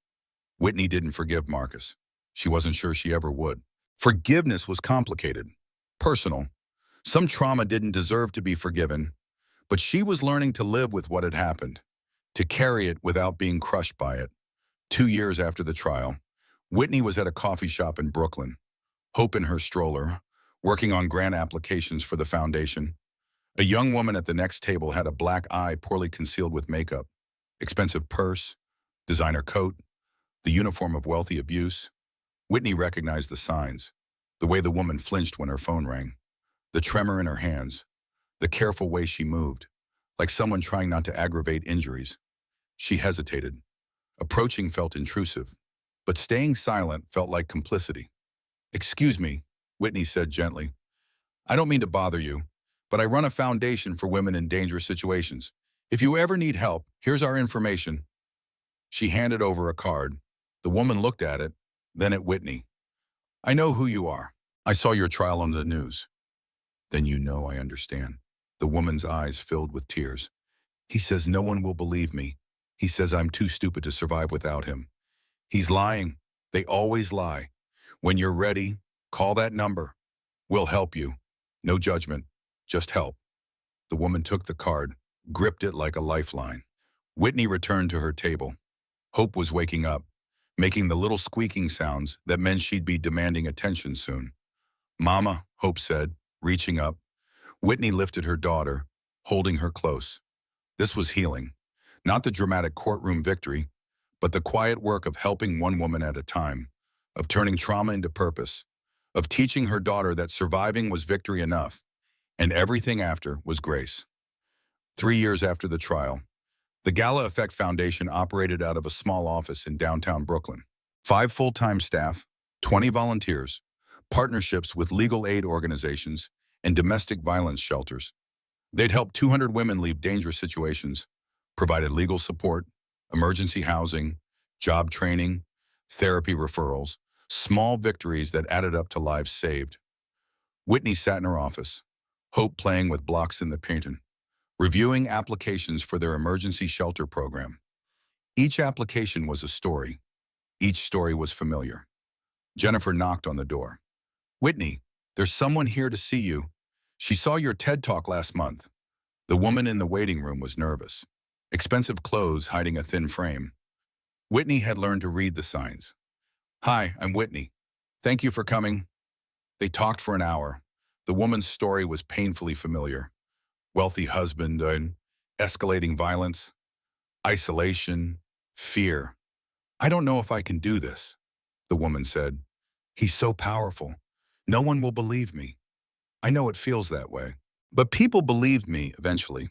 Whitney didn't forgive Marcus. She wasn't sure she ever would. Forgiveness was complicated, personal. Some trauma didn't deserve to be forgiven, but she was learning to live with what had happened, to carry it without being crushed by it. 2 years after the trial, Whitney was at a coffee shop in Brooklyn, Hope in her stroller, working on grant applications for the foundation. A young woman at the next table had a black eye poorly concealed with makeup, expensive purse, designer coat, the uniform of wealthy abuse. Whitney recognized the signs, the way the woman flinched when her phone rang, the tremor in her hands, the careful way she moved, like someone trying not to aggravate injuries. She hesitated. Approaching felt intrusive, but staying silent felt like complicity. Excuse me, Whitney said gently. I don't mean to bother you, but I run a foundation for women in dangerous situations. If you ever need help, here's our information. She handed over a card. The woman looked at it, then at Whitney. I know who you are. I saw your trial on the news. Then you know I understand. The woman's eyes filled with tears. He says no one will believe me. He says I'm too stupid to survive without him. He's lying. They always lie. When you're ready, call that number. We'll help you. No judgment, just help. The woman took the card, gripped it like a lifeline. Whitney returned to her table. Hope was waking up, making the little squeaking sounds that meant she'd be demanding attention soon. Mama, Hope said, reaching up. Whitney lifted her daughter, holding her close. This was healing. Not the dramatic courtroom victory, but the quiet work of helping one woman at a time, of turning trauma into purpose, of teaching her daughter that surviving was victory enough, and everything after was grace. 3 years after the trial, the Gala Effect Foundation operated out of a small office in downtown Brooklyn. 5 full-time staff, 20 volunteers, partnerships with legal aid organizations, and domestic violence shelters. They'd helped 200 women leave dangerous situations, provided legal support, emergency housing, job training, therapy referrals, small victories that added up to lives saved. Whitney sat in her office, Hope playing with blocks in the painting, reviewing applications for their emergency shelter program. Each application was a story. Each story was familiar. Jennifer knocked on the door. "Whitney, there's someone here to see you. She saw your TED Talk last month." The woman in the waiting room was nervous, expensive clothes hiding a thin frame. Whitney had learned to read the signs. "Hi, I'm Whitney. Thank you for coming." They talked for an hour. The woman's story was painfully familiar. Wealthy husband and escalating violence, isolation, fear. "I don't know if I can do this," the woman said. "He's so powerful. No one will believe me. I know it feels that way. But people believed me eventually.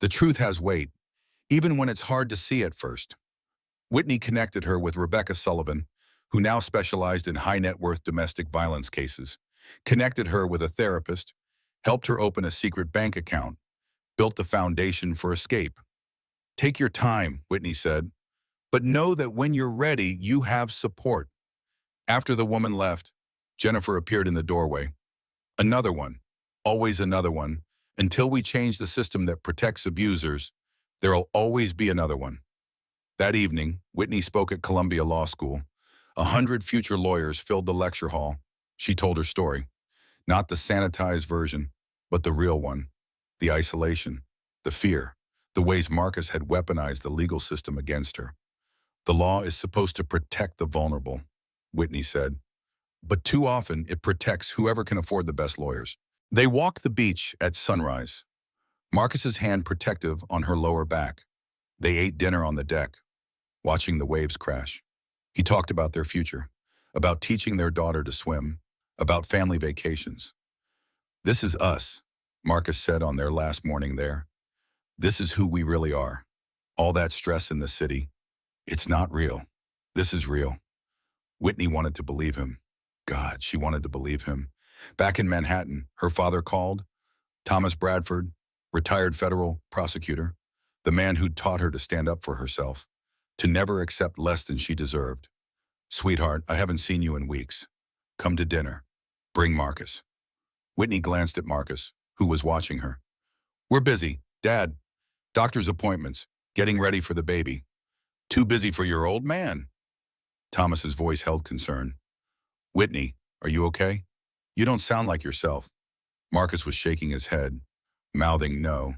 The truth has weight, even when it's hard to see at first." Whitney connected her with Rebecca Sullivan, who now specialized in high-net-worth domestic violence cases, connected her with a therapist, helped her open a secret bank account, built the foundation for escape. "Take your time," Whitney said, "but know that when you're ready, you have support." After the woman left, Jennifer appeared in the doorway. "Another one, always another one. Until we change the system that protects abusers, there'll always be another one." That evening, Whitney spoke at Columbia Law School. 100 future lawyers filled the lecture hall. She told her story. Not the sanitized version, but the real one. The isolation, the fear, the ways Marcus had weaponized the legal system against her. "The law is supposed to protect the vulnerable," Whitney said. "But too often it protects whoever can afford the best lawyers." They walked the beach at sunrise, Marcus's hand protective on her lower back. They ate dinner on the deck, watching the waves crash. He talked about their future, about teaching their daughter to swim, about family vacations. "This is us," Marcus said on their last morning there. "This is who we really are. All that stress in the city, it's not real. This is real." Whitney wanted to believe him. God, she wanted to believe him. Back in Manhattan, her father called. Thomas Bradford, retired federal prosecutor, the man who'd taught her to stand up for herself, to never accept less than she deserved. "Sweetheart, I haven't seen you in weeks. Come to dinner. Bring Marcus." Whitney glanced at Marcus, who was watching her. "We're busy, Dad. Doctor's appointments, getting ready for the baby." "Too busy for your old man." Thomas's voice held concern. "Whitney, are you okay? You don't sound like yourself." Marcus was shaking his head, mouthing no.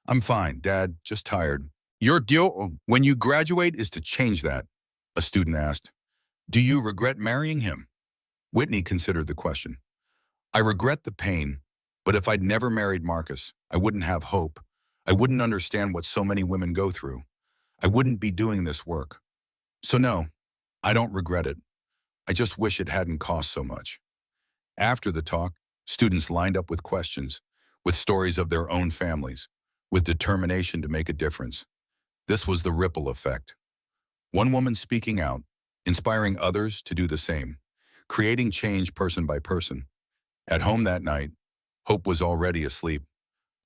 "I'm fine, Dad, just tired." "Your deal when you graduate is to change that," a student asked. "Do you regret marrying him?" Whitney considered the question. "I regret the pain, but if I'd never married Marcus, I wouldn't have hope. I wouldn't understand what so many women go through. I wouldn't be doing this work. So no, I don't regret it. I just wish it hadn't cost so much." After the talk, students lined up with questions, with stories of their own families, with determination to make a difference. This was the ripple effect. One woman speaking out, inspiring others to do the same, creating change person by person. At home that night, Hope was already asleep.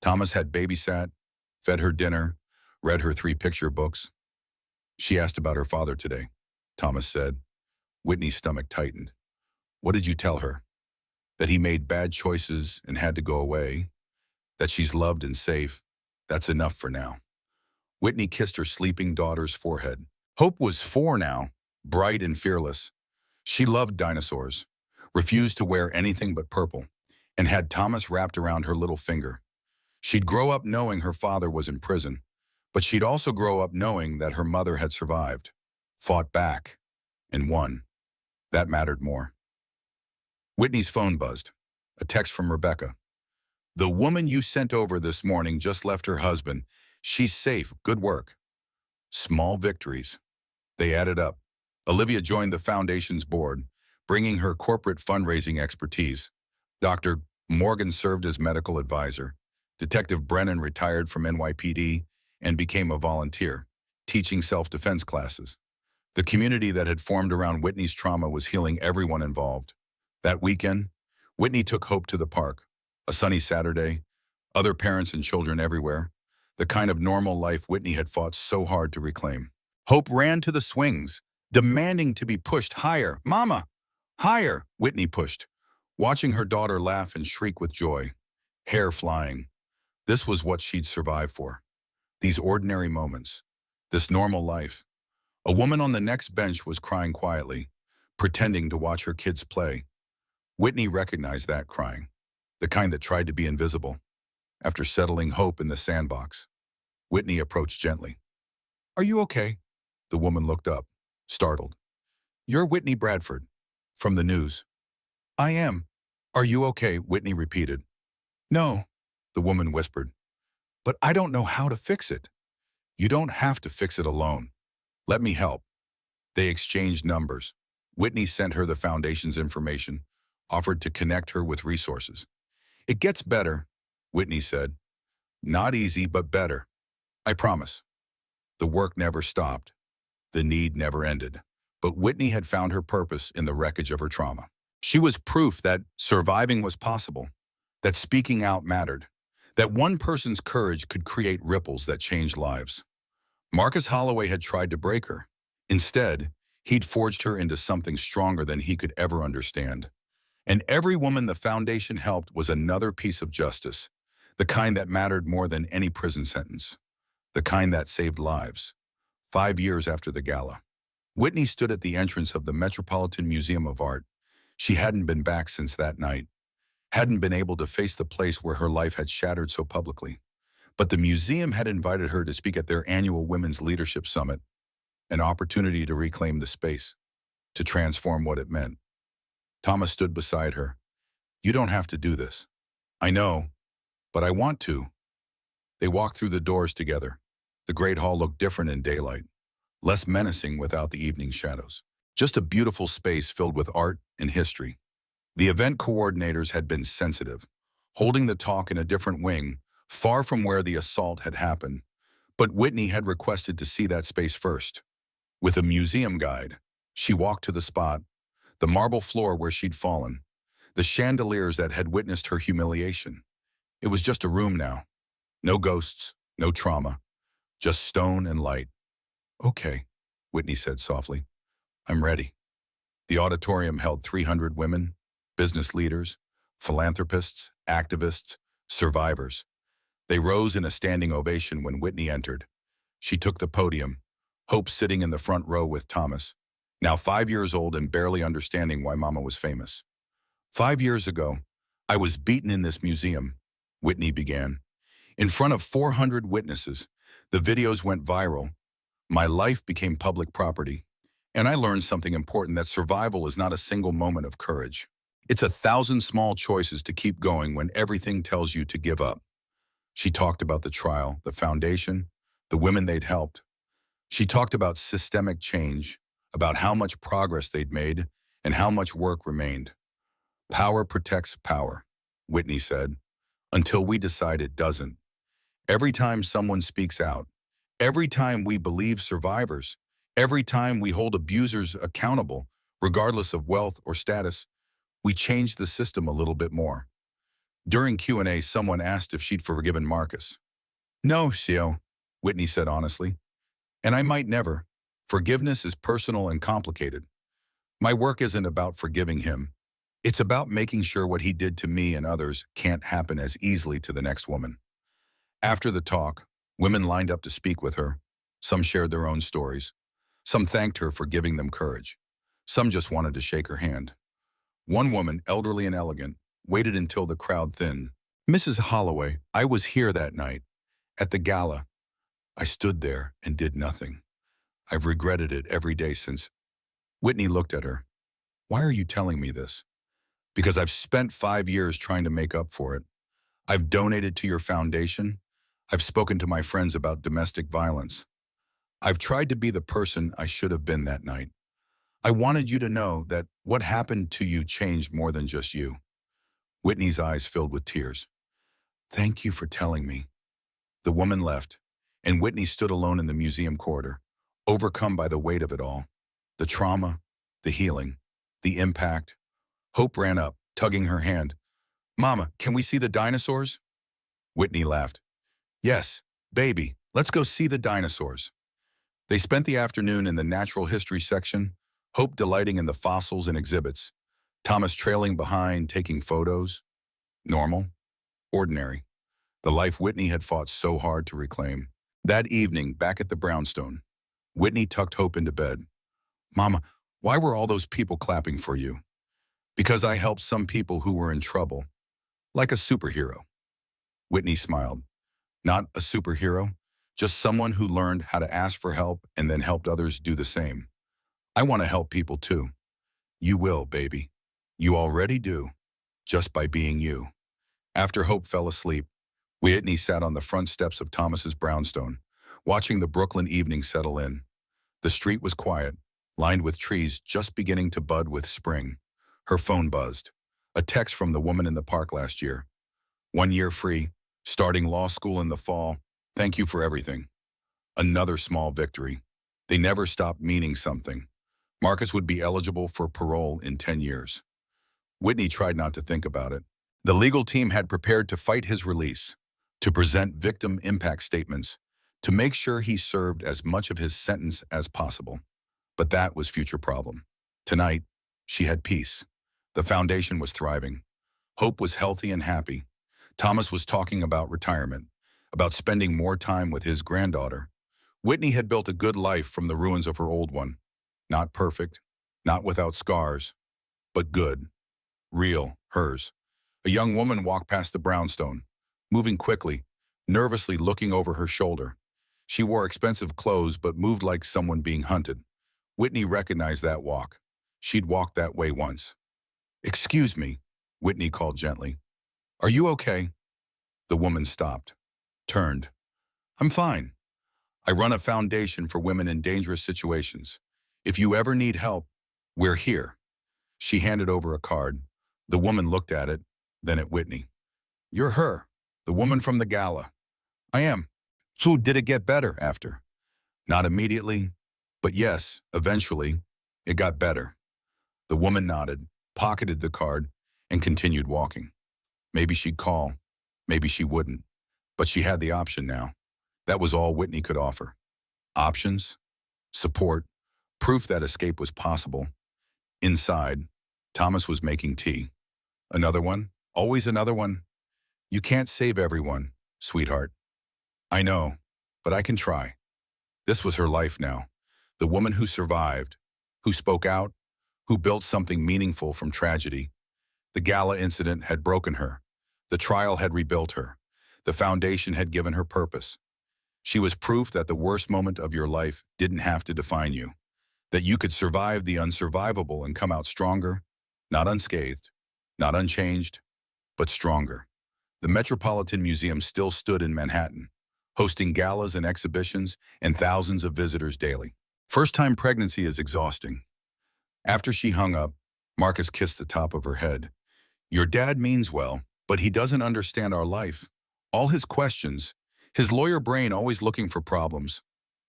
Thomas had babysat, fed her dinner, read her 3 picture books. "She asked about her father today," Thomas said. Whitney's stomach tightened. "What did you tell her?" "That he made bad choices and had to go away. That she's loved and safe. That's enough for now." Whitney kissed her sleeping daughter's forehead. Hope was 4 now, bright and fearless. She loved dinosaurs, refused to wear anything but purple, and had Thomas wrapped around her little finger. She'd grow up knowing her father was in prison, but she'd also grow up knowing that her mother had survived, fought back, and won. That mattered more. Whitney's phone buzzed. A text from Rebecca. "The woman you sent over this morning just left her husband. She's safe. Good work." Small victories. They added up. Olivia joined the foundation's board, bringing her corporate fundraising expertise. Dr. Morgan served as medical advisor. Detective Brennan retired from NYPD and became a volunteer, teaching self-defense classes. The community that had formed around Whitney's trauma was healing everyone involved. That weekend, Whitney took Hope to the park. A sunny Saturday, other parents and children everywhere, the kind of normal life Whitney had fought so hard to reclaim. Hope ran to the swings, demanding to be pushed higher. "Mama, higher!" Whitney pushed, watching her daughter laugh and shriek with joy, hair flying. This was what she'd survived for. These ordinary moments, this normal life. A woman on the next bench was crying quietly, pretending to watch her kids play. Whitney recognized that crying, the kind that tried to be invisible. After settling Hope in the sandbox, Whitney approached gently. "Are you okay?" The woman looked up, startled. "You're Whitney Bradford, from the news." "I am. Are you okay?" Whitney repeated. "No," the woman whispered, "but I don't know how to fix it." "You don't have to fix it alone. Let me help." They exchanged numbers. Whitney sent her the foundation's information, offered to connect her with resources. "It gets better," Whitney said. "Not easy, but better. I promise." The work never stopped. The need never ended. But Whitney had found her purpose in the wreckage of her trauma. She was proof that surviving was possible, that speaking out mattered, that one person's courage could create ripples that changed lives. Marcus Holloway had tried to break her. Instead, he'd forged her into something stronger than he could ever understand. And every woman the foundation helped was another piece of justice, the kind that mattered more than any prison sentence, the kind that saved lives. 5 years after the gala, Whitney stood at the entrance of the Metropolitan Museum of Art. She hadn't been back since that night, hadn't been able to face the place where her life had shattered so publicly. But the museum had invited her to speak at their annual Women's Leadership Summit, an opportunity to reclaim the space, to transform what it meant. Thomas stood beside her. "You don't have to do this." "I know, but I want to." They walked through the doors together. The great hall looked different in daylight, less menacing without the evening shadows. Just a beautiful space filled with art and history. The event coordinators had been sensitive, holding the talk in a different wing, far from where the assault had happened. But Whitney had requested to see that space first. With a museum guide, she walked to the spot, the marble floor where she'd fallen, the chandeliers that had witnessed her humiliation. It was just a room now. No ghosts, no trauma, just stone and light. "Okay," Whitney said softly. "I'm ready." The auditorium held 300 women, business leaders, philanthropists, activists, survivors. They rose in a standing ovation when Whitney entered. She took the podium, Hope sitting in the front row with Thomas, now 5 years old and barely understanding why Mama was famous. "5 years ago, I was beaten in this museum," Whitney began. "In front of 400 witnesses, the videos went viral. My life became public property. And I learned something important, that survival is not a single moment of courage. It's 1,000 small choices to keep going when everything tells you to give up." She talked about the trial, the foundation, the women they'd helped. She talked about systemic change, about how much progress they'd made and how much work remained. "Power protects power," Whitney said, "until we decide it doesn't. Every time someone speaks out, every time we believe survivors, every time we hold abusers accountable, regardless of wealth or status, we change the system a little bit more." During Q&A, someone asked if she'd forgiven Marcus. "No, Sio," Whitney said honestly. "And I might never. Forgiveness is personal and complicated. My work isn't about forgiving him. It's about making sure what he did to me and others can't happen as easily to the next woman." After the talk, women lined up to speak with her. Some shared their own stories. Some thanked her for giving them courage. Some just wanted to shake her hand. One woman, elderly and elegant, waited until the crowd thinned. "Mrs. Holloway, I was here that night, at the gala. I stood there and did nothing. I've regretted it every day since." Whitney looked at her. "Why are you telling me this?" "Because I've spent 5 years trying to make up for it. I've donated to your foundation. I've spoken to my friends about domestic violence. I've tried to be the person I should have been that night. I wanted you to know that what happened to you changed more than just you." Whitney's eyes filled with tears. Thank you for telling me. The woman left, and Whitney stood alone in the museum corridor, overcome by the weight of it all. The trauma, the healing, the impact. Hope ran up, tugging her hand. Mama, can we see the dinosaurs? Whitney laughed. Yes, baby, let's go see the dinosaurs. They spent the afternoon in the natural history section, Hope delighting in the fossils and exhibits, Thomas trailing behind, taking photos. Normal, ordinary. The life Whitney had fought so hard to reclaim. That evening, back at the brownstone, Whitney tucked Hope into bed. Mama, why were all those people clapping for you? Because I helped some people who were in trouble, like a superhero. Whitney smiled. Not a superhero, just someone who learned how to ask for help and then helped others do the same. I want to help people too. You will, baby. You already do, just by being you. After Hope fell asleep, Whitney sat on the front steps of Thomas's brownstone, watching the Brooklyn evening settle in. The street was quiet, lined with trees just beginning to bud with spring. Her phone buzzed. A text from the woman in the park last year. 1 year free, starting law school in the fall. Thank you for everything. Another small victory. They never stopped meaning something. Marcus would be eligible for parole in 10 years. Whitney tried not to think about it. The legal team had prepared to fight his release, to present victim impact statements, to make sure he served as much of his sentence as possible. But that was future problem. Tonight, she had peace. The foundation was thriving. Hope was healthy and happy. Thomas was talking about retirement, about spending more time with his granddaughter. Whitney had built a good life from the ruins of her old one. Not perfect, not without scars, but good, real, hers. A young woman walked past the brownstone, moving quickly, nervously looking over her shoulder. She wore expensive clothes but moved like someone being hunted. Whitney recognized that walk. She'd walked that way once. Excuse me, Whitney called gently. Are you okay? The woman stopped, turned. I'm fine. I run a foundation for women in dangerous situations. If you ever need help, we're here. She handed over a card. The woman looked at it, then at Whitney. You're her, the woman from the gala. I am. So did it get better after? Not immediately, but yes, eventually, it got better. The woman nodded, pocketed the card, and continued walking. Maybe she'd call, maybe she wouldn't, but she had the option now. That was all Whitney could offer. Options, support, proof that escape was possible. Inside, Thomas was making tea. Another one, always another one. You can't save everyone, sweetheart. I know, but I can try. This was her life now. The woman who survived, who spoke out, who built something meaningful from tragedy. The gala incident had broken her. The trial had rebuilt her. The foundation had given her purpose. She was proof that the worst moment of your life didn't have to define you, that you could survive the unsurvivable and come out stronger, not unscathed, not unchanged, but stronger. The Metropolitan Museum still stood in Manhattan, hosting galas and exhibitions and thousands of visitors daily. First-time pregnancy is exhausting. After she hung up, Marcus kissed the top of her head. Your dad means well, but he doesn't understand our life. All his questions, his lawyer brain always looking for problems.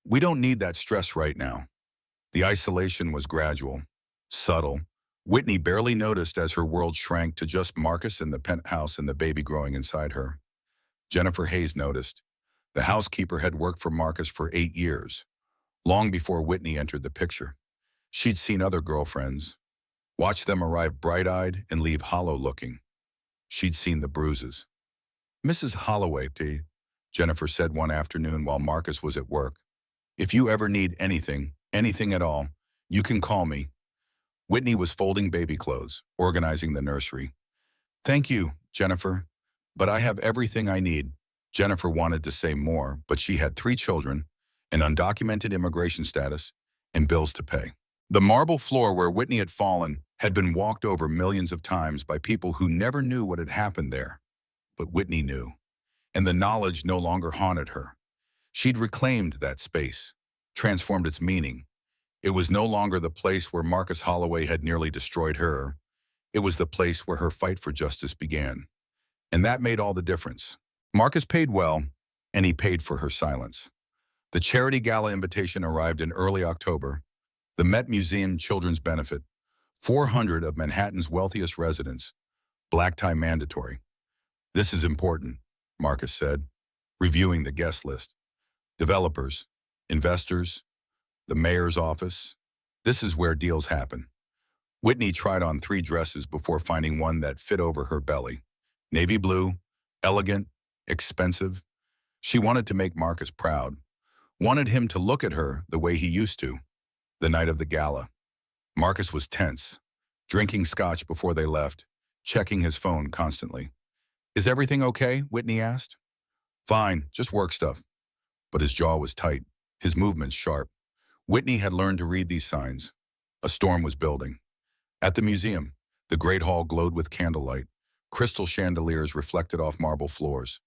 We don't need that stress right now. The isolation was gradual, subtle. Whitney barely noticed as her world shrank to just Marcus and the penthouse and the baby growing inside her. Jennifer Hayes noticed. The housekeeper had worked for Marcus for 8 years, long before Whitney entered the picture. She'd seen other girlfriends, watched them arrive bright-eyed and leave hollow-looking. She'd seen the bruises. Mrs. Holloway, Jennifer said one afternoon while Marcus was at work. If you ever need anything, anything at all, you can call me. Whitney was folding baby clothes, organizing the nursery. Thank you, Jennifer, but I have everything I need. Jennifer wanted to say more, but she had 3 children, an undocumented immigration status, and bills to pay. The marble floor where Whitney had fallen had been walked over millions of times by people who never knew what had happened there. But Whitney knew, and the knowledge no longer haunted her. She'd reclaimed that space, transformed its meaning. It was no longer the place where Marcus Holloway had nearly destroyed her. It was the place where her fight for justice began. And that made all the difference. Marcus paid well, and he paid for her silence. The charity gala invitation arrived in early October. The Met Museum Children's Benefit, 400 of Manhattan's wealthiest residents, black tie mandatory. This is important, Marcus said, reviewing the guest list. Developers, investors, the mayor's office. This is where deals happen. Whitney tried on 3 dresses before finding one that fit over her belly. Navy blue, elegant, expensive. She wanted to make Marcus proud, wanted him to look at her the way he used to, the night of the gala. Marcus was tense, drinking scotch before they left, checking his phone constantly. "Is everything okay?" Whitney asked. "Fine, just work stuff." But his jaw was tight, his movements sharp. Whitney had learned to read these signs. A storm was building. At the museum, the great hall glowed with candlelight. Crystal chandeliers reflected off marble floors.